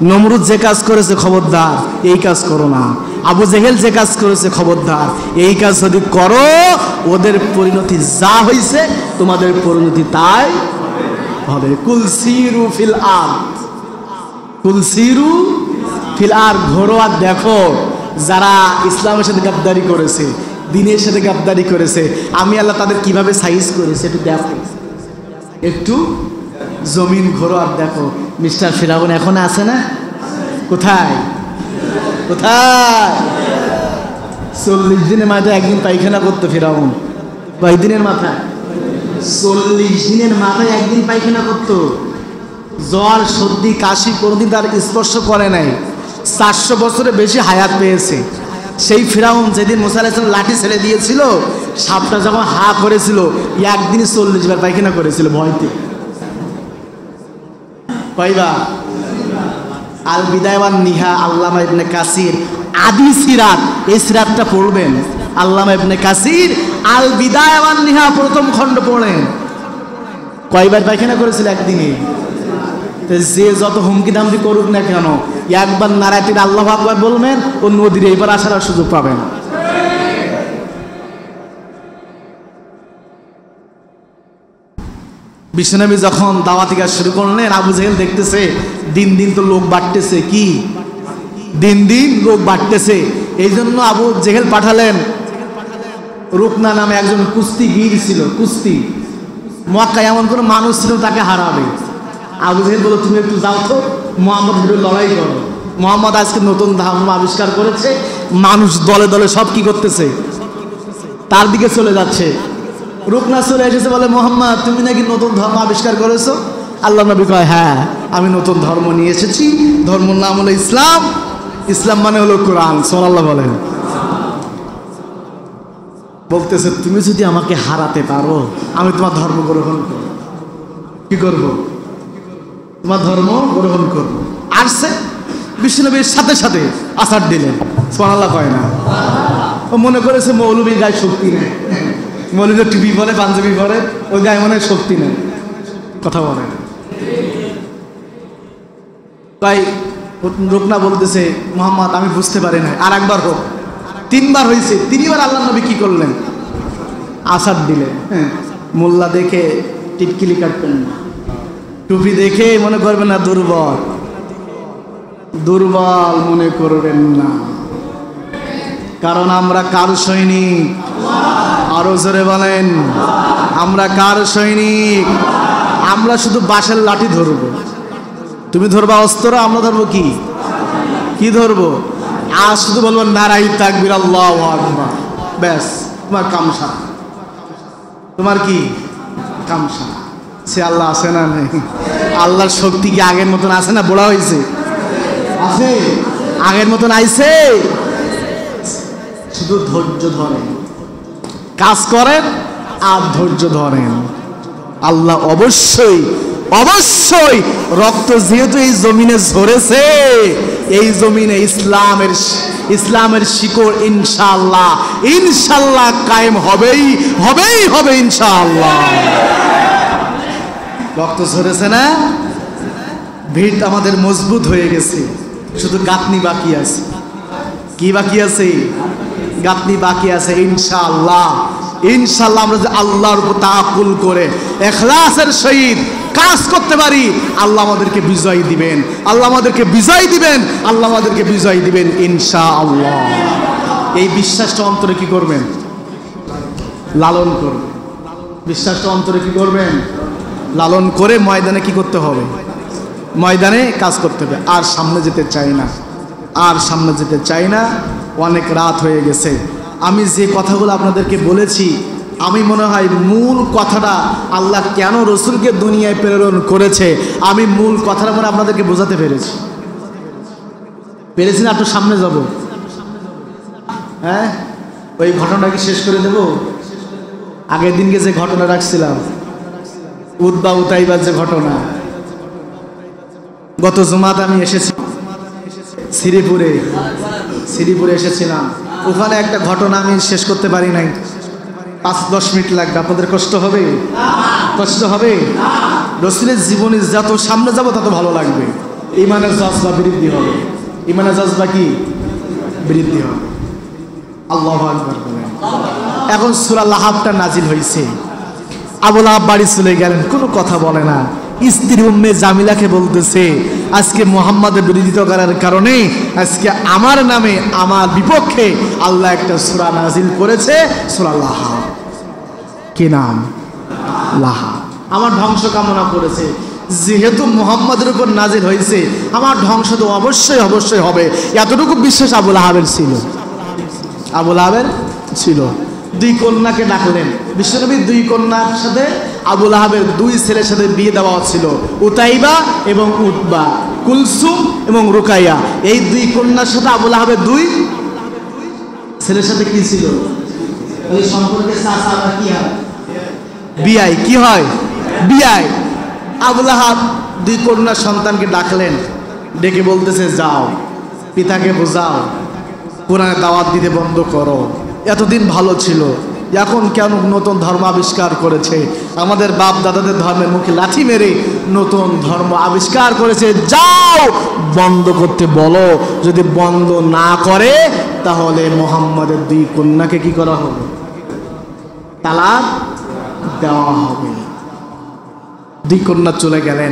A: নমরুদ যে কাজ করেছে খবরদার এই কাজ করো না। আবু জেহেল যে কাজ করেছে খবরদার এই কাজ যদি করো, ওদের পরিণতি যা হয়েছে তোমাদের পরিণতি তাই হবে। কুল সিরু ফিল আরদ, কুল সিরু ফিল আরদ, ঘোরো আর দেখো যারা ইসলামের সাথে গাদ্দারি করেছে, দ্বীনের সাথে গাদ্দারি করেছে, আমি আল্লাহ তাদের কিভাবে সাইজ করেছে একটু দেখো। একটু জমিন ঘোরো আর দেখো। মিস্টার ফিরাউন এখন আছে না? কোথায়? কোথায়? 40 দিনের মাথায় একদিন পায়খানা করতো ফিরাউন। কয় দিনের মাথায়? 40 দিনের মাথায় একদিন পায়খানা করতো। জ্বর সর্দি কাশি কোনোদিন তার স্পর্শ করে নাই। 400 বছরে বেশি হায়াত পেয়েছে। সেই ফিরাউন যেদিন মুসা আলাইহিস সালাম লাঠি ছেড়ে দিয়েছিল, সাপটা যখন হা করেছিল, একদিনই 40 বার পায়খানা করেছিল ভয়তে। কয়বার? আল বিদায়া ওয়ান নিহা, আল্লামা ইবনে কাসির আদি সিরাত, এই সিরাতটা পড়বেন। আল্লামা ইবনে কাসির আল বিদায়া ওয়ান নিহা প্রথম খণ্ড পড়েন। কয়বার পায়খানা করেছিল? একদিনই। যে যত হুমকি দামকি করুক না কেন, একবার নারায়ণ আল্লাহু আকবার বলবেন, ও নদীর এইবার আসার আর সুযোগ পাবেন। বিশ্বনবী যখন দাওয়াতি কাজ শুরু করলেন, আবু জেহেল দেখতেছে দিন দিন তো লোক বাড়তেছে, কি দিন দিন লোক বাড়তেছে। এই জন্য আবু জেহেল পাঠালেন, রুকনা নামে একজন কুস্তিগীর ছিল, কুস্তি। মক্কায় এমন কোনো মানুষ ছিল তাকে হারাবে। আবু জেহেল বলল, তুমি একটু যাও তো, মুহাম্মদ বিরুদ্ধে লড়াই করো। মুহাম্মদ আজকে নতুন ধর্ম আবিষ্কার করেছে, মানুষ দলে দলে সব কি করতেছে, তার দিকে চলে যাচ্ছে। রুকনা চলে এসেছে, বলে মুহাম্মদ তুমি নাকি নতুন ধর্ম আবিষ্কার করেছো? আল্লাহ নবী কয়, হ্যাঁ আমি নতুন ধর্ম নিয়ে এসেছি, ধর্মের নাম হলো ইসলাম, ইসলাম মানে হলো কোরআন। সুবহানাল্লাহ বলেন। বলতেছে, তুমি যদি আমাকে হারাতে পারো, আমি তোমার ধর্ম গ্রহণ করব। কি করব? তোমার ধর্ম গ্রহণ করব। আসছে বিশ্বনবীর সাথে সাথে আসার দিলেন, সুবহানাল্লাহ কয় না। ও মনে করেছে মৌলবীর গায়ে শক্তি নেই, মৌলবীর টুপি পরে পাঞ্জাবি পরে ওই গায়ে মনে হয় শক্তি নেই, কথা বলে। তাই রুকনা বলতেছে মুহাম্মদ আমি বুঝতে পারি না, আর একবার হোক। 3 বার হয়েছে, 3 বার আল্লাহ নবী কি করলেন? আসার দিলেন। মোল্লা দেখে টিটকিলি কাটবেন না, টুপি দেখে মনে করবেন না দুর্বল, দুর্বল মনে করবেন না, কারণ আমরা কার সৈনিক? আরো জোরে বলেন, আমরা কার সৈনিক? আমরা শুধু বাঁশের লাঠি ধরবো, তুমি ধরবা অস্ত্র, আমরা ধরবো কি? কি ধরবো? আর শুধু বলবো নারাই তাকবীর আল্লাহু আকবার, ব্যাস তোমার কামসা। তোমার কি কামসা? সে আল্লাহ আছে না নেই? আল্লাহর শক্তি কি আগের মতন আছে না? বড়া হয়েছে? আছে? আগের মতন আইছে? শুধু ধৈর্য ধরেন, কাজ করেন আর ধৈর্য ধরেন। আল্লাহ অবশ্যই অবশ্যই রক্ত যেহেতু এই জমিনে ঝরেছে, এই জমিনে ইসলামের শিকড় ইনশাআল্লাহ ইনশাআল্লাহ কায়েম হবেই হবেই হবে ইনশাআল্লাহ। রক্ত ঝরেছে না? ভিত আমাদের মজবুত হয়ে গেছে, শুধু গাঁথনি বাকি আছে। কি বাকি আছে? গাঁথনি বাকি আছে। ইনশাআল্লাহ ইনশাআল্লাহ আমরা যে আল্লাহর উপর তাওয়াক্কুল করে ইখলাসের সহিত কাজ করতে পারি, আল্লাহ আমাদেরকে বিজয় দিবেন, আল্লাহ আমাদেরকে বিজয় দিবেন, আল্লাহ আমাদেরকে বিজয় দিবেন ইনশাআল্লাহ। এই বিশ্বাসটা অন্তরে কি করবেন? লালন করবেন। বিশ্বাসটা অন্তরে কি করবেন? লালন করে ময়দানে কি করতে হবে? ময়দানে কাজ করতে হবে। আর সামনে যেতে চাই না, আর সামনে যেতে চাই না, অনেক রাত হয়ে গেছে। আমি যে কথাগুলো আপনাদেরকে বলেছি, আমি মনে হয় মূল কথাটা আল্লাহ কেন রসুলকে দুনিয়ায় প্রেরণ করেছে, আমি মূল কথাটা মনে আপনাদেরকে বোঝাতে পেরেছি না? একটু সামনে যাব। হ্যাঁ, ওই ঘটনাটা কি শেষ করে দেব? আগের দিনকে যে ঘটনা রাখছিলাম, উতবা উতাইবার যে ঘটনা, গত জুমাতে আমি এসেছি শ্রীপুরে এসেছিলাম। ওখানে একটা ঘটনা আমি শেষ করতে পারি নাই, 5-10 মিনিট লাগবে। আপনাদের কষ্ট হবে? কষ্ট হবে? রসুলের জীবনে যত সামনে যাব তত ভালো লাগবে। ইমানের জজবা বৃদ্ধি হবে, ইমানের জজবা কি বৃদ্ধি হবে। আল্লাহু আকবার বলেন। এখন সূরা লাহাবটা নাজিল হয়েছে। আবু লাহাব বাড়ি চলে গেলেন, কোনো কথা বলে না। স্ত্রী উম্মে জামিলাকে বলতেছে, আজকে মুহাম্মাদের বিরোধিতা করার কারণে আজকে আমার নামে, আমার বিপক্ষে আল্লাহ একটা সূরা নাজিল করেছে, সূরা লাহাব। কি নাম? লাহাব। আমার ধ্বংস কামনা করেছে। যেহেতু মুহাম্মাদের উপর নাজিল হয়েছে, আমার ধ্বংস তো অবশ্যই অবশ্যই হবে, এতটুকু বিশ্বাস আবু লাহাবের ছিল। আবু লাহাবের ছিল। 2 কন্যাকে ডাকলেন। বিশ্বনবীর 2 কন্যার সাথে আবু লাহাবের 2 ছেলের সাথে বিয়ে দেওয়া ছিল, উতাইবা এবং উতবা, কুলসুম এবং রুকাইয়া। এই 2 কন্যার সাথে আবু লাহাবের 2 ছেলের সাথে কি ছিল? এই সম্পর্কে চাচা কি হয়? বিয়াই। কি হয়? বিয়াই। আবু লাহাব 2 কন্যার সন্তানকে ডাকলেন, ডেকে বলতেছে, যাও পিতাকে বোঝাও, কোরআনে দাওয়াত দিতে বন্ধ করো। এতদিন ভালো ছিল, এখন কেন নতুন ধর্ম আবিষ্কার করেছে? আমাদের বাপ দাদাদের ধর্মের মুখে লাঠি মেরে নতুন ধর্ম আবিষ্কার করেছে, যাও বন্ধ করতে বলো। যদি বন্ধ না করে তাহলে মুহাম্মাদের 2 কন্যাকে কি করা হবে? তালাক দেওয়া হবে। 2 কন্যা চলে গেলেন।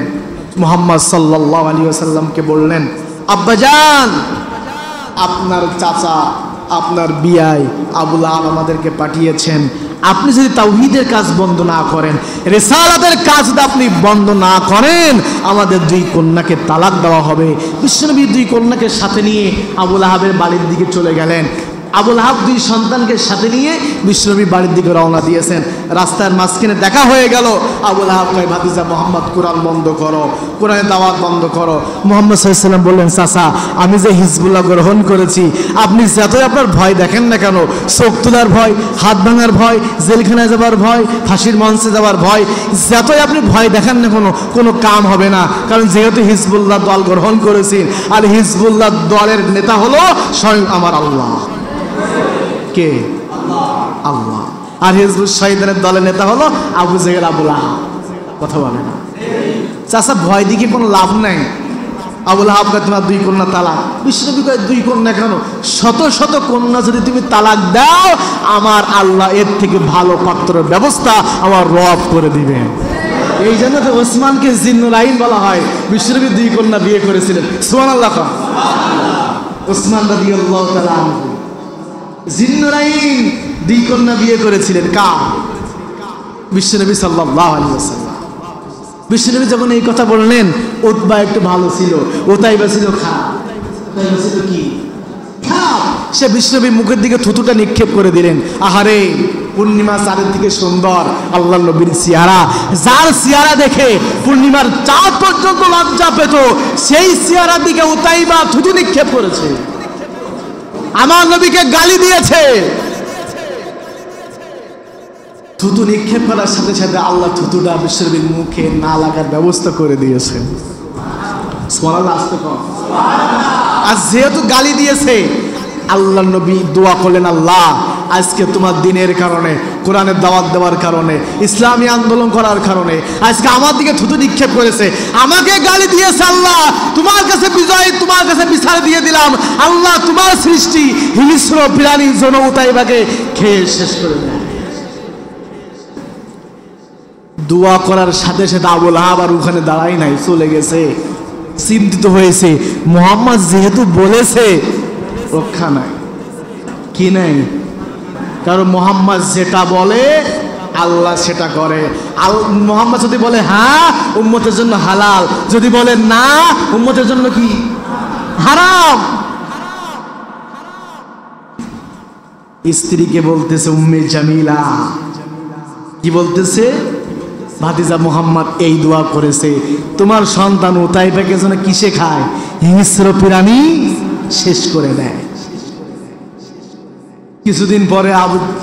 A: মুহাম্মদ সাল্লাল্লাহু আলাইহি ওয়াসাল্লামকে বললেন, আব্বাজান, আপনার চাচা, আপনার বিয়াই আবু লাহাব আমাদেরকে পাঠিয়েছেন, আপনি যদি তাওহীদের কাজ বন্ধ না করেন, রিসালাতের কাজ যদি আপনি বন্ধ না করেন, আমাদের 2 কন্যাকে তালাক দেওয়া হবে। বিশ্বনবী 2 কন্যাকে সাথে নিয়ে আবু লাহাবের বাড়ির দিকে চলে গেলেন। আবুল আহাব দুই সন্তানকে সাথে নিয়ে বিশ্বনবী বাড়ির দিকে রওনা দিয়েছেন। রাস্তার মাঝখানে দেখা হয়ে গেল। আবুল আহাব কয়, ভাতিজা মোহাম্মদ, কোরআন বন্ধ করো, কোরআনের দাওয়াত বন্ধ করো। মুহাম্মদ সাল্লাল্লাহু আলাইহি ওয়াসাল্লাম বললেন, চাচা আমি যে হিজবুল্লাহ গ্রহণ করেছি, আপনি যতই আপনার ভয় দেখেন না কেন, চোখ তোলার ভয়, হাত ভাঙার ভয়, জেলখানায় যাবার ভয়, ফাঁসির মঞ্চে যাওয়ার ভয়, যতই আপনি ভয় দেখেন না কোনো কাম হবে না। কারণ যেহেতু হিজবুল্লাহ দল গ্রহণ করেছেন, আর হিজবুল্লাহ দলের নেতা হলো স্বয়ং আমার আল্লাহ। কে? আল্লাহ। আর হিজবুল শয়তানের দলের নেতা হলো আবু জেহেল, আবুল আহাব। কথা বলে না চাচা, ভয় দিকে কোনো লাভ নাই। আবুল আহাব কয়, তোমার দুই কন্যা তালাক। বিশ্বনবী কয়, দুই কন্যা কেন? শত শত কন্যা যদি তুমি তালাক দাও, আমার আল্লাহ এর থেকে ভালো পাত্রের ব্যবস্থা আমার রব করে দিবেন। এই জন্য তো ওসমানকে জিন্নুল আইন বলা হয়। বিশ্বনবী দুই কন্যা বিয়ে করেছিলেন। সুবহানাল্লাহ। ওসমান রাদিয়াল্লাহু তাআলা আনহু জিন্নুল আইন দুই কন্যা বিয়ে করেছিলেন। কার? বিশ্বনবী সাল্লাল্লাহু আলাইহি ওয়াসাল্লাম। বিশ্বনবী যখন এই কথা বললেন, উতবা একটু ভালো ছিল, উতাইবা ছিল খারাপ। উতাইবা ছিল কি? খারাপ। সে বিশ্বনবীর মুখের দিকে থুতুটা নিক্ষেপ করে দিলেন। আহারে, পূর্ণিমা চাঁদের দিকে সুন্দর আল্লাহর নবীর চেহারা, যার চেহারা দেখে পূর্ণিমার চাঁদ পর্যন্ত লজ্জা পেত, সেই চেহারার দিকে উতাইবা থুতু নিক্ষেপ করেছে, আমার নবীকে গালি দিয়েছে। থুতু নিক্ষেপ করার সাথে সাথে আল্লাহ থুতুটা বিশ্বনবীর মুখে না লাগার ব্যবস্থা করে দিয়েছেন। সুবহানাল্লাহ। আর যেহেতু গালি দিয়েছে, আল্লাহ নবী দোয়া করলেন, আল্লাহ আজকে তোমার দিনের কারণে, কোরআনের দাওয়াত দেওয়ার কারণে, ইসলামী আন্দোলন করার কারণে আজকে আমার দিকে থুতু নিক্ষেপ করেছে, আমাকে গালি দিয়েছে, আল্লাহ তোমার কাছে বিজয়, তোমার কাছে বিচার দিয়ে দিলাম। আল্লাহ তোমার সৃষ্টি হিংস্র প্রাণী যেন উতাইবাকে খেয়ে শেষ করে দেয়। দোয়া করার সাথে সাথে আবুল আহাব আর ওখানে দাঁড়াই নাই, চলে গেছে। চিন্তিত হয়েছে, মুহাম্মদ যেহেতু বলেছে, রক্ষা নাই। কি নাই? কারণ মুহাম্মদ যেটা বলে আল্লাহ সেটা করে। মুহাম্মদ যদি বলে হ্যাঁ, উম্মতের জন্য হালাল, যদি বলে না, উম্মতের জন্য কি? হারাম। স্ত্রীকে বলতেছে উম্মে জামিলা, কি বলতেছে? ভাতিজা মুহাম্মদ এই দোয়া করেছে, তোমার সন্তান উতাইবাকে যেন কিসে খায়? হিংস্র প্রাণী শেষ করে দেয়। কিছুদিন পরে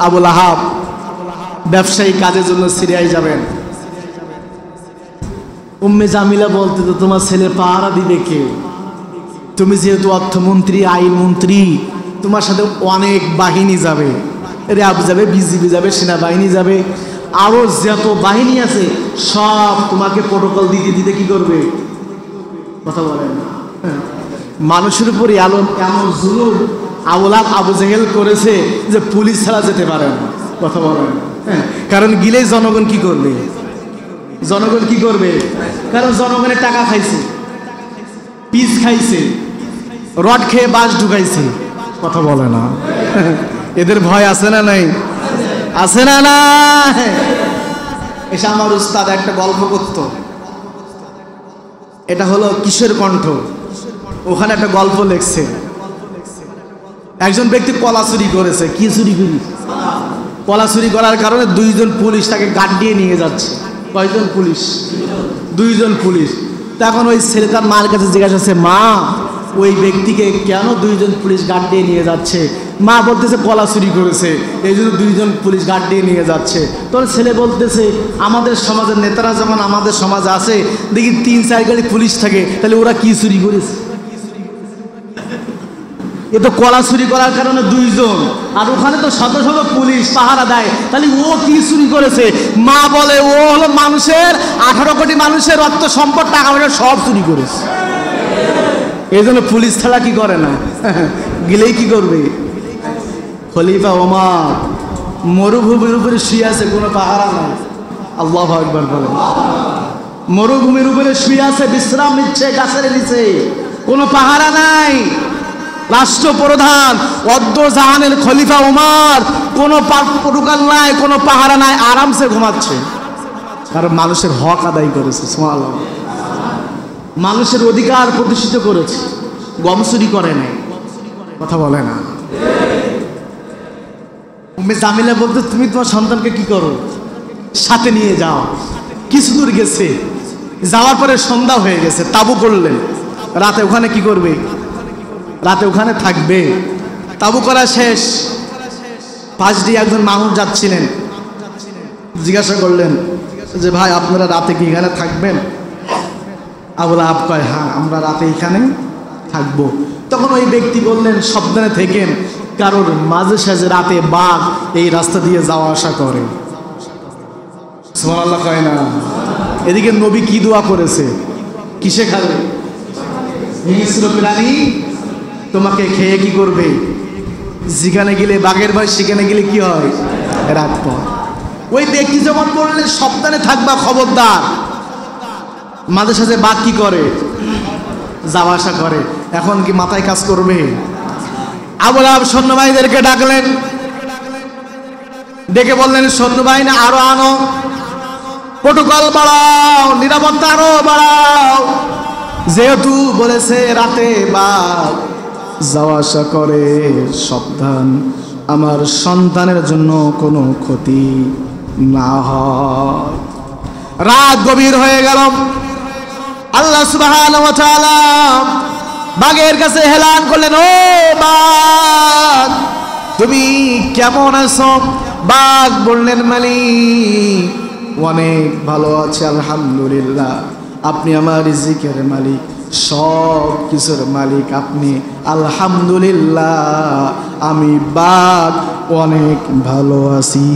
A: আবুল আহাব ব্যবসায়ী কাজের জন্য সিরিয়ায় যাবেন। উম্মে জামিলা বলতে, তো তোমার ছেলে পাহারা দিবে কে? তুমি যেহেতু অর্থমন্ত্রী, আইন মন্ত্রী, তোমার সাথে অনেক বাহিনী যাবে, র্যাব যাবে, বিজিবি যাবে, সেনাবাহিনী যাবে, আরো যত বাহিনী আছে সব তোমাকে প্রোটোকল দিতে দিতে কি করবে? কথা বলেন না। মানুষের উপর এমন জুলুম আবুল আহাব, আবু জেহেল করেছে যে পুলিশ ছাড়া যেতে পারে না। কথা বলেন। কারণ গিলেই জনগণ কি করবে? জনগণ কি করবে? কারণ জনগণের টাকা খাইছে, পিস খাইছে, রড খেয়ে বাস ঢুকাইছে। কথা বলে না। এদের ভয় আছে না নাই? আছে না না? এসে আমার উস্তাদ একটা গল্প করত, এটা হলো কিশোর কণ্ঠ, ওখানে একটা গল্প লেখছে। একজন ব্যক্তি কলা চুরি করেছে। কি চুরি করি? কলা চুরি করার কারণে দুইজন পুলিশ তাকে গার্ড দিয়ে নিয়ে যাচ্ছে। কয়জন পুলিশ? দুইজন পুলিশ। তখন ওই ছেলে তার মার কাছে জিজ্ঞাসা করছে, মা ওই ব্যক্তিকে কেন দুইজন পুলিশ গার্ড দিয়ে নিয়ে যাচ্ছে? মা বলতেছে কলা চুরি করেছে, এই জন্য দুইজন পুলিশ গার্ড দিয়ে নিয়ে যাচ্ছে। তোর ছেলে বলতেছে, আমাদের সমাজের নেতারা যেমন আমাদের সমাজে আছে, দেখি 3-4 গাড়ি পুলিশ থাকে, তাহলে ওরা কি চুরি করেছে? এ তো কলা চুরি করার কারণে দুইজন, আর ওখানে তো শত শত পুলিশ পাহারা দেয়, তাহলে ও কি চুরি করেছে? মা বলে, ও হলো মানুষের 18 কোটি মানুষের অর্থ সম্পদ, টাকা পয়সা সব চুরি করেছে। এই জন্য পুলিশ ছাড়া কি করে না, গেলেই কি করবে? খলিফা ওমর মরুভূমির উপরে শুয়ে আছে, কোনো পাহারা নাই। আল্লাহু আকবার বলে। মরুভূমির উপরে শুয়ে আছে, বিশ্রাম নিচ্ছে গাছের নিচে, কোনো পাহারা নাই। রাষ্ট্রপ্রধান অদ্দজাহানের খলিফা ওমর, কোনো প্রোটোকল নাই, কোনো পাহারা নাই, আরামসে ঘুমাচ্ছে। কারণ মানুষের হক আদায় করেছে, সুবহানাল্লাহ। মানুষের অধিকার প্রতিষ্ঠিত করেছে, গম চুরি করে নাই। কথা বলে না। উম্মে জামিলা বলতে, তুমি তোমার সন্তানকে কি করো, সাথে নিয়ে যাও। কিছু দূর গেছে, যাওয়ার পরে সন্ধ্যা হয়ে গেছে, তাবু করলেন। রাতে ওখানে কি করবে? রাতে ওখানে থাকবে। তাবু করা শেষ, পাশ দিয়ে একজন মানুষ যাচ্ছিলেন, জিজ্ঞাসা করলেন যে ভাই আপনারা রাতে কি এখানে থাকবেন? আবু লাহাব কয় হ্যাঁ, আমরা রাতে এখানে থাকবো। তখন ওই ব্যক্তি বললেন সাবধানে থেকেন, কারোর মাঝে সাঝে রাতে বাঘ এই রাস্তা দিয়ে যাওয়া আসা করে। সুবহানাল্লাহ কয় না? এদিকে নবী কি দোয়া করেছে, কিসে খাবে? হিংস্র প্রাণী তোমাকে খেয়ে কি করবে? যেখানে গেলে বাঘের ভয়, সেখানে গেলে কি হয়? রাত পর। ওই ব্যক্তি যখন বললেন সাবধানে থাকবা, খবরদার, মাঝে সাঝে বাঘ কি করে? যাওয়া আসা করে। এখন কি মাথায় কাজ করবে? আবু লাহাব সৈন্যবাহিনীদেরকে ডাকলেন, ডেকে বললেন সৈন্যবাহিনী আরো আনো, প্রোটোকল বাড়াও, নিরাপত্তা আরো বাড়াও। যেহেতু বলেছে রাতে বাঘ যাওয়া আসা করে, সাবধান, আমার সন্তানের জন্য কোনো ক্ষতি না হয়। রাত গভীর হয়ে গেল। আল্লাহ সুবহানাহু ওয়া তাআলা বাঘের কাছে এলান করলেন, ও বাঘ তুমি কেমন আছো? বাঘ বললেন মালিক অনেক ভালো আছে আলহামদুলিল্লাহ, আপনি আমার রিজিকের মালিক, সব কিছুর মালিক আপনি, আলহামদুলিল্লাহ আমি বাঘ অনেক ভালো আছি।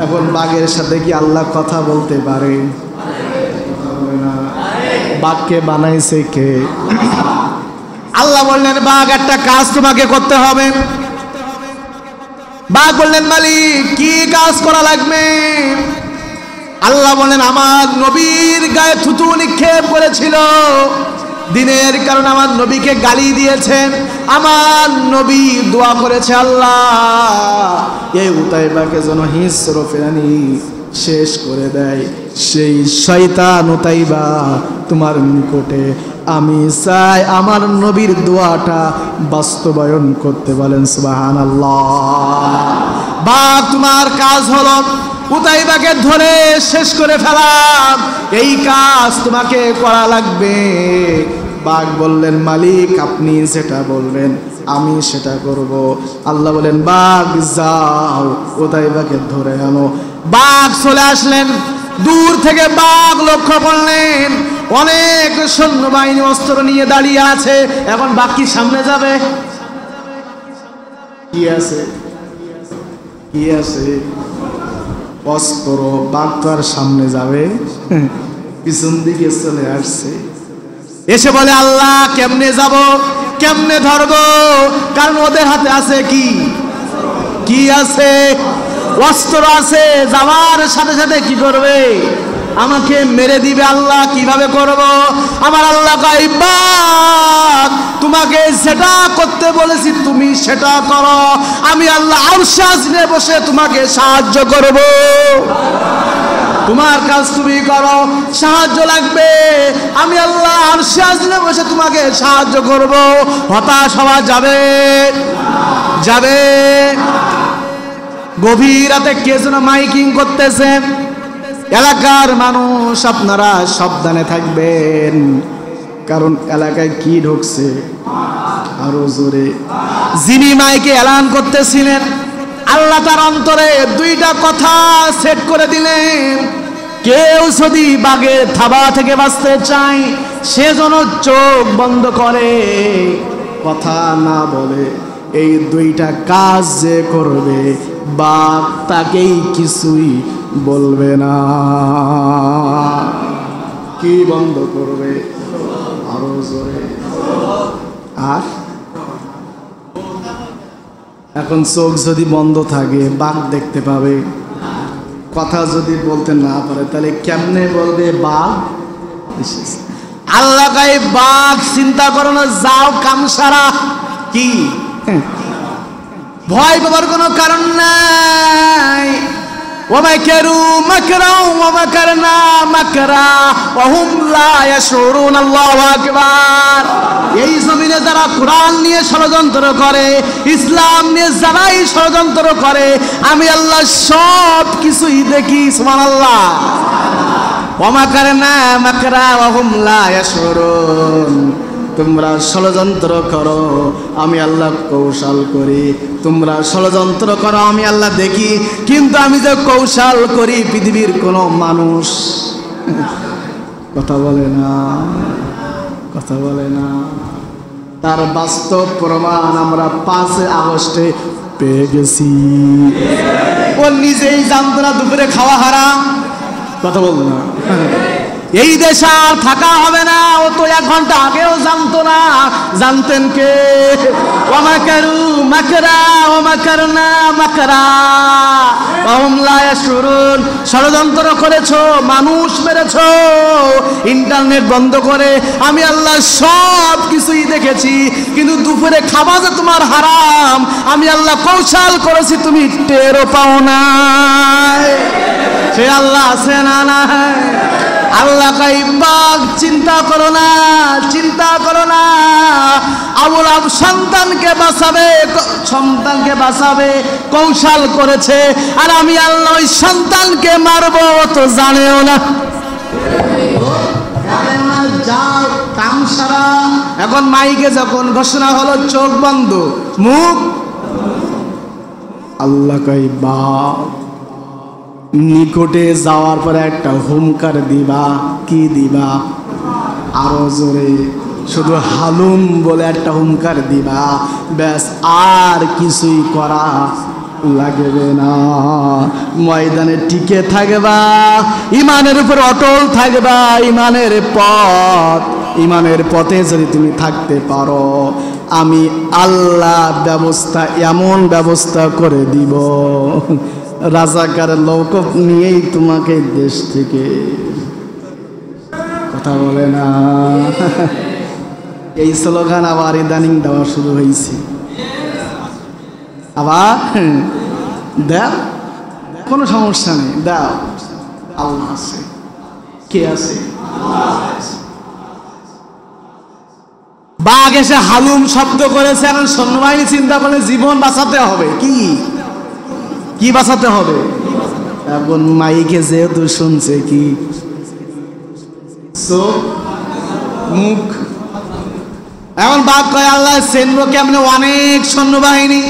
A: এখন বাঘের সাথে কি আল্লাহ কথা বলতে পারে? বাঘকে বানাইছে কে? আল্লাহ বললেন বাঘ একটা কাজ তোমাকে করতে হবে। বাঘ বললেন মালিক কি কাজ করা লাগবে? আল্লাহ বলেন আমার নবীর গায়ে থুতু নিক্ষেপ করেছিল, দিনের কারণে আমার নবীকে গালি দিয়েছেন, আমার নবী দোয়া করেছে আল্লাহ এই উতাইবাকে যেন হিংস্র প্রাণী শেষ করে দেয়। সেই শয়তান উতাইবা তোমার নিকটে, আমি চাই আমার নবীর দোয়াটা বাস্তবায়ন করতে। বলেন সুবহানাল্লাহ। বাঘ তোমার কাজ হলো উতাইবাকে ধরে শেষ করে ফেলা, এই কাজ তোমাকে করা লাগবে। বাঘ বললেন মালিক আপনি যেটা বলবেন আমি সেটা করব। আল্লাহ বলেন বাঘ যাও উতাইবাকে ধরে আনো। বাঘ চলে আসলেন, দূর থেকে বাঘ লক্ষ্য করলেন অনেক সৈন্যবাহিনী অস্ত্র নিয়ে দাঁড়িয়ে আছে। এখন বাঘ কি সামনে যাবে? কি আছে? কি আছে? অস্ত্র। বাঘ তো আর সামনে যাবে? পিছন দিকে চলে আসছে, এসে বলে আল্লাহ কেমনে যাব, কেমনে ধরবো? কারণ ওদের হাতে আছে কি? কি আছে? অস্ত্র আছে। যাওয়ার সাথে সাথে কি করবে? আমাকে মেরে দিবে। আল্লাহ কিভাবে করব? আমার আল্লাহ কয় বাঘ তোমাকে যেটা করতে বলেছি তুমি সেটা করো, আমি আল্লাহ আরশে আজিমে বসে তোমাকে সাহায্য করব। তোমার কাজ তুমি করো, সাহায্য লাগবে আমি আল্লাহ আরশে আজিমে বসে তোমাকে সাহায্য করব। হতাশ হওয়া যাবে? যাবে। গভীর রাতে কে যেন মাইকিং করতেছে, এলাকার মানুষ আপনারা সাবধানে থাকবেন, কারণ এলাকায় কি ঢুকছে আরো জোরে। যিনি মাইকে এলান করতেছিলেন আল্লাহ তার অন্তরে দুইটা কথা সেট করে দিলেন, কেউ যদি বাঘের থাবা থেকে বাঁচতে চায় সে যেন চোখ বন্ধ করে কথা না বলে। এই দুইটা কাজ যে করবে বাঘ তাকেই কিছুই বলবে না। কি বন্ধ করবে? আরো জোরে। আর এখন চোখ যদি বন্ধ থাকে বাঘ দেখতে পাবে, কথা যদি বলতে না পারে তাহলে কেমনে বলবে বাঘ এসেছে? আল্লাহ গায়ে বাঘ চিন্তা করো না, যাও কাম সারা। কি ভয় পাবার কোনো কারণ নাই। ওয়ামাকারু মাকরা ওয়ামাকারনা মাকরা ওয়া হুম লা ইয়াশউরুন। আল্লাহু আকবার। এই জমিনে যারা কোরআন নিয়ে ষড়যন্ত্র করে, ইসলাম নিয়ে যারাই ষড়যন্ত্র করে, আমি আল্লাহ সব কিছুই দেখি। সুবহানাল্লাহ। ওয়া মাকারনা মাকরা ওয়া হুম লা ইয়াশউরুন। তোমরা ষড়যন্ত্র করো, আমি আল্লাহ কৌশল করি। তোমরা ষড়যন্ত্র করো, আমি আল্লাহ দেখি। কিন্তু আমি যে কৌশল করি পৃথিবীর কোনো মানুষ কথা বলে না, কথা বলে না। তার বাস্তব প্রমাণ আমরা 5 আগস্টে পেয়ে গেছি। ও নিজেই জানতো না দুপুরে খাওয়া হারাম। কথা বল না। এই দেশে আর থাকা হবে না। ও তো 1 ঘন্টা আগেও জানতো না। জানতেন কে? ওয়া মাকারু মাকরা ওয়া মাকারনা মাকরা ওয়া হুম লা ইয়াশউরুন। ষড়যন্ত্র করেছো, মানুষ মেরেছো, ইন্টারনেট বন্ধ করে, আমি আল্লাহ সব কিছুই দেখেছি। কিন্তু দুপুরে খাওয়া যে তোমার হারাম, আমি আল্লাহ কৌশল করেছি, তুমি টেরও পাও না। সে আল্লাহ আছে না? না। আল্লাহ কাইবাগ। চিন্তা করো না, চিন্তা করো না। আবুল আব সন্তানকে বাঁচাবে, সন্তানকে বাঁচাবে কৌশল করেছে, আর আমি আল্লাহ ওই সন্তানকে মারবো তো জানেও না। যাও কাম সারা। এখন মাইকে যখন ঘোষণা হলো চোখ বন্ধ, মুখ আল্লাহ কাইবাগ। নিকটে যাওয়ার পরে একটা হুমকার দিবা। কি দিবা? আরো জোরে, শুধু হালুম বলে একটা হুমকার দিবা, ব্যাস, আর কিছুই করা লাগবে না। ময়দানে টিকে থাকবা, ইমানের উপর অটল থাকবা। ইমানের পথে যদি তুমি থাকতে পারো, আমি আল্লাহ এমন ব্যবস্থা করে দিব, রাজাকার লোক নিয়েই তোমাকে দেশ থেকে। কথা বলে না। এই স্লোগান আবার ইদানিং দেওয়া শুরু হয়েছে। আবার দাও, কোনো সমস্যা নেই, দাও, আল্লাহ আছে। কে আছে? বাঘ এসে হালুম শব্দ করেছে। এখন সৈন্যবাহিনী চিন্তা করলে জীবন বাঁচাতে হবে। কি বাঁচাতে হবে? এখন মাইকে যেহেতু শুনছে, কি চোখ মুখ। এখন বাঘ কয় আল্লাহ চেনবো কেমনে? অনেক সৈন্যবাহিনী,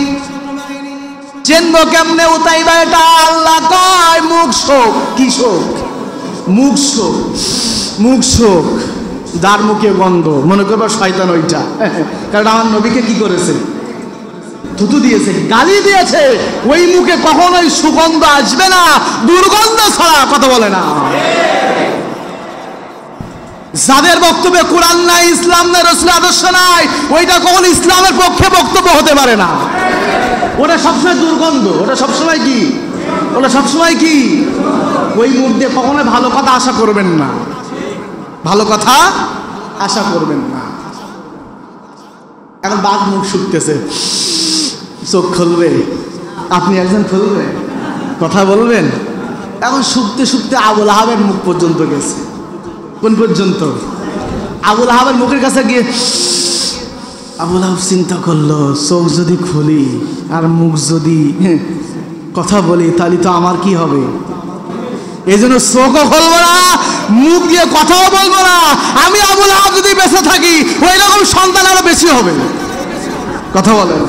A: চেনবো কেমনে? উতাইবা এটা। আল্লাহ কয় মুখ শোক। কি শোক? মুখ শোক। মুখ শোক, যার মুখে গন্ধ, মনে করবা শয়তান ওইটা। কারণ আমার নবীকে কি করেছে? থুতু দিয়েছে, গালি দিয়েছে। ওই মুখে কখনোই সুগন্ধ আসবে না, দুর্গন্ধ ছাড়া। কথা বলে না। যাদের বক্তব্যে কোরআন নাই, ইসলাম নাই, রাসূলের আদর্শ নাই, ওইটা কখনো ইসলামের পক্ষে বক্তব্য হতে পারে না। ওটা সবসময় দুর্গন্ধ। ওটা সবসময় কি? ওটা সবসময় কি? ওই মুখ দিয়ে কখনো ভালো কথা আশা করবেন না। ভালো কথা আশা করবেন না। এখন বাঘ মুখ শুকতেছে, চোখ খুলবে। আপনি একজন খুলবে, কথা বলবেন। এখন শুকতে শুকতে আবুল আহাবের মুখ পর্যন্ত গেছে। কোন পর্যন্ত? আবুল আহাবের মুখের কাছে গিয়ে আবুল আহাব চিন্তা করলো, চোখ যদি খুলি আর মুখ যদি কথা বলি, তাহলে তো আমার কি হবে? এই জন্য চোখও খুলবো না, মুখ দিয়ে কথাও বলবো না। আমি আবুল আহাব যদি বেঁচে থাকি, ওই রকম সন্তান আরো বেশি হবে। কথা বলেন।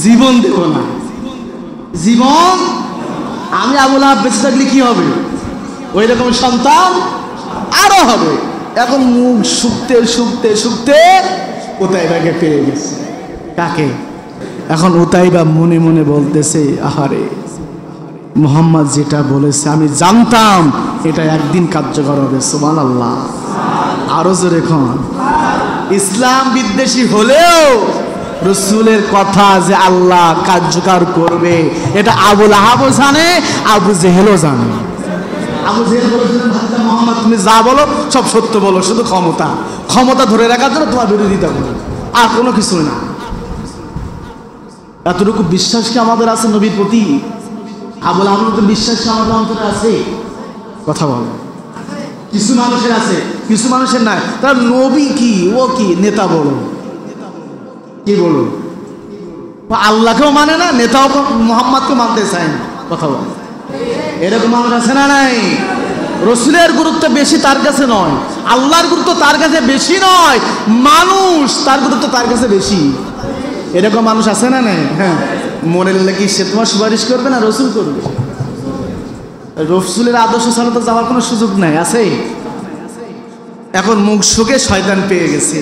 A: জীবন দেব না, জীবন। আমি আবুল আহাব বেঁচে থাকলে কি হবে? ওই রকম সন্তান আরো হবে। এখন মুখ শুকতে শুকতে শুকতে উতাইবাকে পেয়ে গেছে। কাকে? এখন উতাইবা মনে মনে বলতেছে, আহারে, মুহাম্মদ যেটা বলেছে আমি জানতাম এটা একদিন কার্যকর হবে। সুবহানাল্লাহ। আরো জোরে খন। ইসলাম বিদ্বেষী হলেও রাসূলের কথা যে আল্লাহ কার্যকর করবে, এটা আবুল আহাবও জানে, আবু জেহেলও জানে। আবু জেহেল বলেছিলেন, ভাইয়া মুহাম্মদ তুমি যা বলো সব সত্য বলো, শুধু ক্ষমতা ধরে রাখার জন্য তোমার বিরোধিতা করো, আর কোনো কিছু না। এতটুকু বিশ্বাস কি আমাদের আছে নবীর প্রতি? আবুল আহাবের বিশ্বাস কি আমাদের অন্তরে আছে? কথা বলো। কিছু মানুষের আছে, কিছু মানুষের নাই। তার নবী কি, ও কি, নেতা বলো, কি বলো, আল্লাহকেও মানে না, নেতাও মোহাম্মদকে মানতে চায় না। কথা বল, এরকম মানুষ আছে না নাই? রসুলের গুরুত্ব বেশি তার কাছে নয়, আল্লাহর গুরুত্ব তার কাছে বেশি নয়, মানুষ তার গুরুত্ব তার কাছে বেশি। এরকম মানুষ আছে না নাই? হ্যাঁ, মনে নিলে কি সে তোমার সুপারিশ করবে না রসুল করবে? রসুলের আদর্শ ছাড়া তো যাওয়ার কোনো সুযোগ নাই, আছে? এখন মুখ শুকে শয়তান পেয়ে গেছে,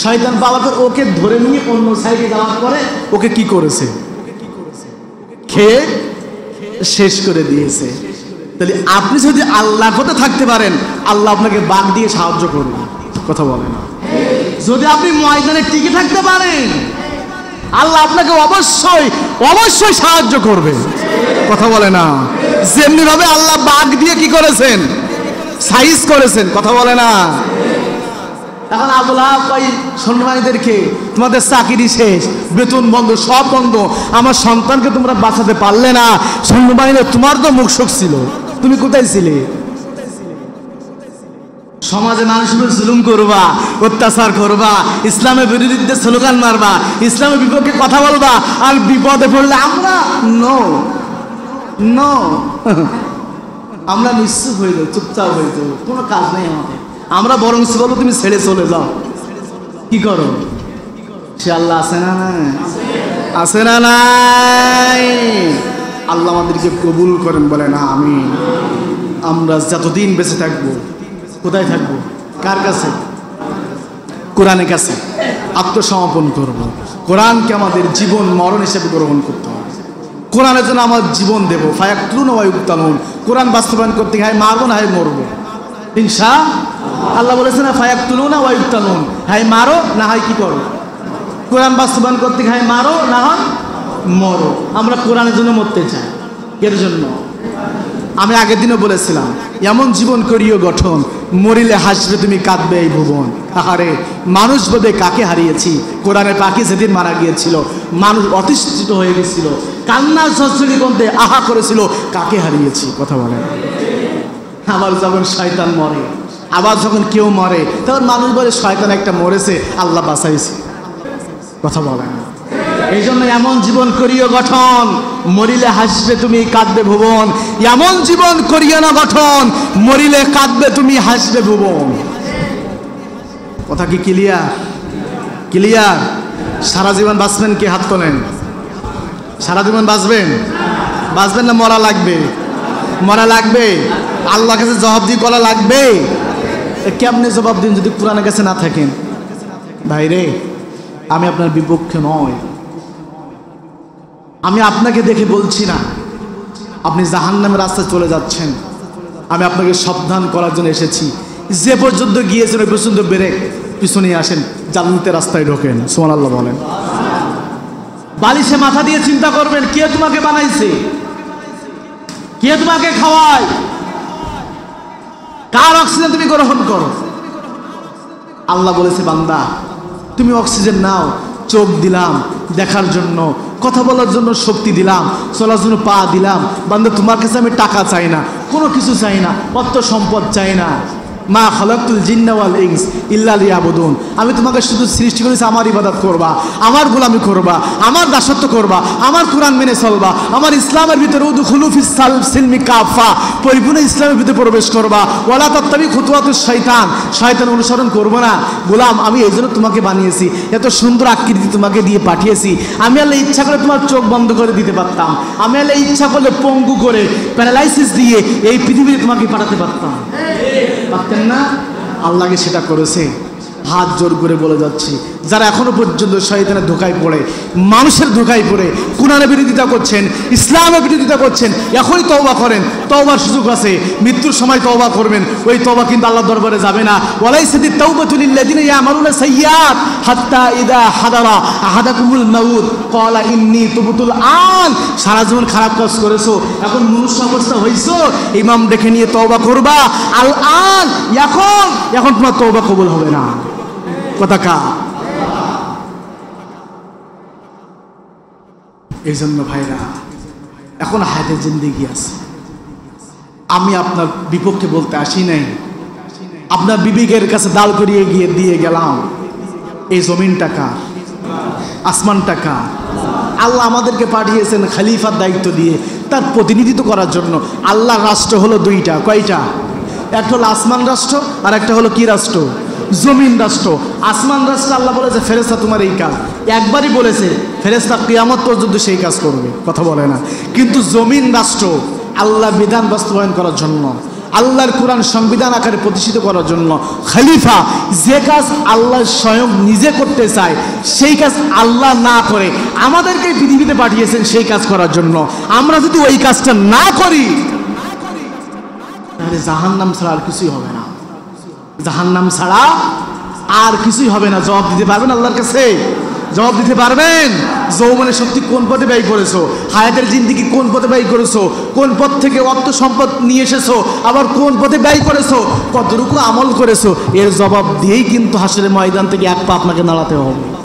A: শয়তান পাওয়ার পর ওকে ধরে নিয়ে অন্য সাইডে যাওয়ার পরে ওকে কি করেছে? খেয়ে শেষ করে দিয়েছে। তাহলে আপনি যদি আল্লাহর পথে থাকতে পারেন, আল্লাহ আপনাকে বাঘ দিয়ে সাহায্য করবে। কথা বলেন, যদি আপনি ময়দানে টিকে থাকতে পারেন, আল্লাহ আপনাকে অবশ্যই অবশ্যই সাহায্য করবে। কথা বলে না? যেমনি ভাবে আল্লাহ বাঘ দিয়ে কি করেছেন? সাইজ করেছেন। কথা বলে না? এখন আবুল আহাব কই সৈন্যবাহিনীদেরকে, তোমাদের চাকরি শেষ, বেতন বন্ধ, সব বন্ধ, আমার সন্তানকে তোমরা বাঁচাতে পারলে না। সৈন্যবাহিনী, তোমার তো মুখ শোক ছিল, তুমি কোথায় ছিলে? সমাজে মানুষের জুলুম করবা, অত্যাচার করবা, ইসলামের বিরোধীদের স্লোগান মারবা, ইসলামের বিপক্ষে কথা বলবা, আর বিপদে পড়লে আমরা নো নো আমরা নিশ্চুপ হয়ে যাবো, চুপচাপ হয়ে যাবো, কোনো কাজ নেই আমাদের। আমরা বরং বলবো তুমি ছেড়ে চলে যাও। কি করো? সে আল্লাহ আছে না নাই? আছে না নাই? আল্লাহ আমাদেরকে কবুল করেন, বলে না আমি। আমরা যতদিন বেঁচে থাকবো, কোথায় থাকবো? কার কাছে? কোরআনের কাছে আত্মসমর্পণ করব। কোরআনকে আমাদের জীবন মরণ হিসেবে গ্রহণ করতে হবে। কোরআনের জন্য আমার জীবন দেবো। ফায়াকতুলুনা ওয়া ইউকতালুন। কোরআন বাস্তবায়ন করতে হয় মারবো না হয় মরবো, ইনশাআল্লাহ বলেছে না? ফায়াকতুলুনা ওয়া ইউকতালুন, হয় মারো না হয় কি করো? কোরআন বাস্তবায়ন করতে হয় মারো না হয় মরো। আমরা কোরআনের জন্য মরতে চাই। এর জন্য আমি আগের দিনও বলেছিলাম, এমন জীবন করিও গঠন, মরিলে হাসবে তুমি, কাঁদবে এই ভুবন। আহারে মানুষ বোধে কাকে হারিয়েছি। কোরআনের পাখি যেদিন মারা গিয়েছিল, মানুষ অতিষ্ঠিত হয়ে গেছিল, কান্নার ঝরঝরি কণ্ঠে আহা করেছিল, কাকে হারিয়েছি। কথা বলেন। আবার যখন শয়তান মরে, আবার যখন কেউ মরে, তখন মানুষ বলে শয়তান একটা মরেছে, আল্লাহ বাঁচাইছে। কথা বলেন। এই জন্য এমন জীবন করিও গঠন, মরিলে হাসবে তুমি, কাঁদবে ভুবন। এমন জীবন করিও না গঠন, মরিলে কাঁদবে তুমি, হাসবে ভুবন। কথা কি ক্লিয়ার? ক্লিয়ার? সারা জীবন বাঁচবেন? কে হাত তোলেন? সারা জীবন বাঁচবেন? বাঁচবেন না মরা লাগবে? মরা লাগবে। আল্লাহর কাছে জবাব দিয়ে করা লাগবে। কেমনে জবাব দিন যদি কোরআনের কাছে না থাকেন? ভাইরে, আমি আপনার বিপক্ষে নয়, আমি আপনাকে দেখে বলছি না আপনি জাহান্নামের রাস্তায় চলে যাচ্ছেন। আমি আপনাকে সাবধান করার জন্য এসেছি। যে পর্যন্ত গিয়েছেন ওই পর্যন্ত ব্রেক, পিছনে আসেন, জান্নাতের রাস্তায় ঢোকেন। সুবহানাল্লাহ বলেন। বালিশে মাথা দিয়ে চিন্তা করবেন, কে তোমাকে বানাইছে? কে তোমাকে খাওয়ায়? কার অক্সিজেন তুমি গ্রহণ করো? আল্লাহ বলেছে, বান্দা তুমি অক্সিজেন নাও। চোখ দিলাম দেখার জন্য, কথা বলার জন্য শক্তি দিলাম, চলার জন্য পা দিলাম। বান্দা তোমার কাছে আমি টাকা চাই না, কোনো কিছু চাই না, অর্থ সম্পদ চাই না। মা খালাকতুল জিন্না ওয়াল ইনস ইল্লা লিয়াবুদুন। আমি তোমাকে শুধু সৃষ্টি করেছি আমার ইবাদত করবা, আমার গোলামি করবা, আমার দাসত্ব করবা, আমার কোরআন মেনে চলবা, আমার ইসলামের ভিতরে উদখুলু ফিস সিলমি কাফা, পরিপূর্ণ ইসলামের ভিতরে প্রবেশ করবা। ওয়ালা তাত্তাবি খুতুওয়াতুশ শয়তান, শয়তান অনুসরণ করবো না। গোলাম, আমি এই জন্য তোমাকে বানিয়েছি, এত সুন্দর আকৃতি তোমাকে দিয়ে পাঠিয়েছি। আমি আল্লাহ ইচ্ছা করে তোমার চোখ বন্ধ করে দিতে পারতাম, আমি আল্লাহ ইচ্ছা করলে পঙ্গু করে প্যারালাইসিস দিয়ে এই পৃথিবীতে তোমাকে পাঠাতে পারতাম, পারতেন না? আল্লাহকে সেটা করেছে। হাত জোর করে বলে যাচ্ছি, যারা এখনো পর্যন্ত শয়তানের ধোঁকায় পড়ে, মানুষের ধোঁকায় পড়ে কোরআনের বিরোধিতা করছেন, ইসলামের বিরোধিতা করছেন, এখনই তওবা করেন। তওবার সুযোগ আছে, মৃত্যুর সময় তওবা করবেন। ওই তওবা কিন্তু আল্লাহর দরবারে যাবে না। ওয়ালাইসাতিত তাওবাতু লিল্লাযিনা ইয়ামালুনা সাইয়্যাত হাত্তা ইযা হাদারা আহাদাকুমুল মাউত ক্বালা ইন্নী তুবতুল আন। সারা জীবন খারাপ কাজ করেছো, এখন মনুষ্য অবস্থা হইছো, ইমাম দেখে নিয়ে তওবা করবা। আল আন, এখন তোমার তওবা কবুল হবে না। কথা কা? এই জন্য ভাইরা, এখন হায়াতের জিন্দেগি আছে। আমি আপনার বিপক্ষে বলতে আসি নাই, আপনার বিবেকের কাছে দাঁড় করিয়ে গিয়ে দিয়ে গেলাম, এই জমিনটা কার? আসমানটা কার? আল্লাহ আমাদেরকে পাঠিয়েছেন খলিফার দায়িত্ব দিয়ে তার প্রতিনিধিত্ব করার জন্য। আল্লাহর রাষ্ট্র হলো দুইটা, কয়টা? একটা হলো আসমান রাষ্ট্র, আর একটা হলো কি রাষ্ট্র? জমিন রাষ্ট্র। আসমান রাষ্ট্র আল্লাহ বলেছে ফেরেশতা তোমার এই কাজ, একবারই বলেছে ফেরেশতা কিয়ামত পর্যন্ত সেই কাজ করবে, কথা বলে না। কিন্তু জমিন রাষ্ট্র আল্লাহ বিধান বাস্তবায়ন করার জন্য, আল্লাহর কোরআন সংবিধান আকারে প্রতিষ্ঠিত করার জন্য খলিফা যে কাজ আল্লাহ স্বয়ং নিজে করতে চায় সেই কাজ আল্লাহ না করে আমাদেরকে পৃথিবীতে পাঠিয়েছেন সেই কাজ করার জন্য। আমরা যদি ওই কাজটা না করি তাহলে জাহান্নাম ছাড়া আর কিছুই হবে না, জাহান্নাম ছাড়া আর কিছুই হবে না। জবাব দিতে পারবেন আল্লাহর কাছে? জবাব দিতে পারবেন? যৌবনের শক্তি কোন পথে ব্যয় করেছো, হায়াতের জিন্দেগি কোন পথে ব্যয় করেছো, কোন পথ থেকে অর্থ সম্পদ নিয়ে এসেছো, আবার কোন পথে ব্যয় করেছো, কতটুকু আমল করেছো, এর জবাব দিয়েই কিন্তু হাসরের ময়দান থেকে এক পা আপনাকে নাড়াতে হবে।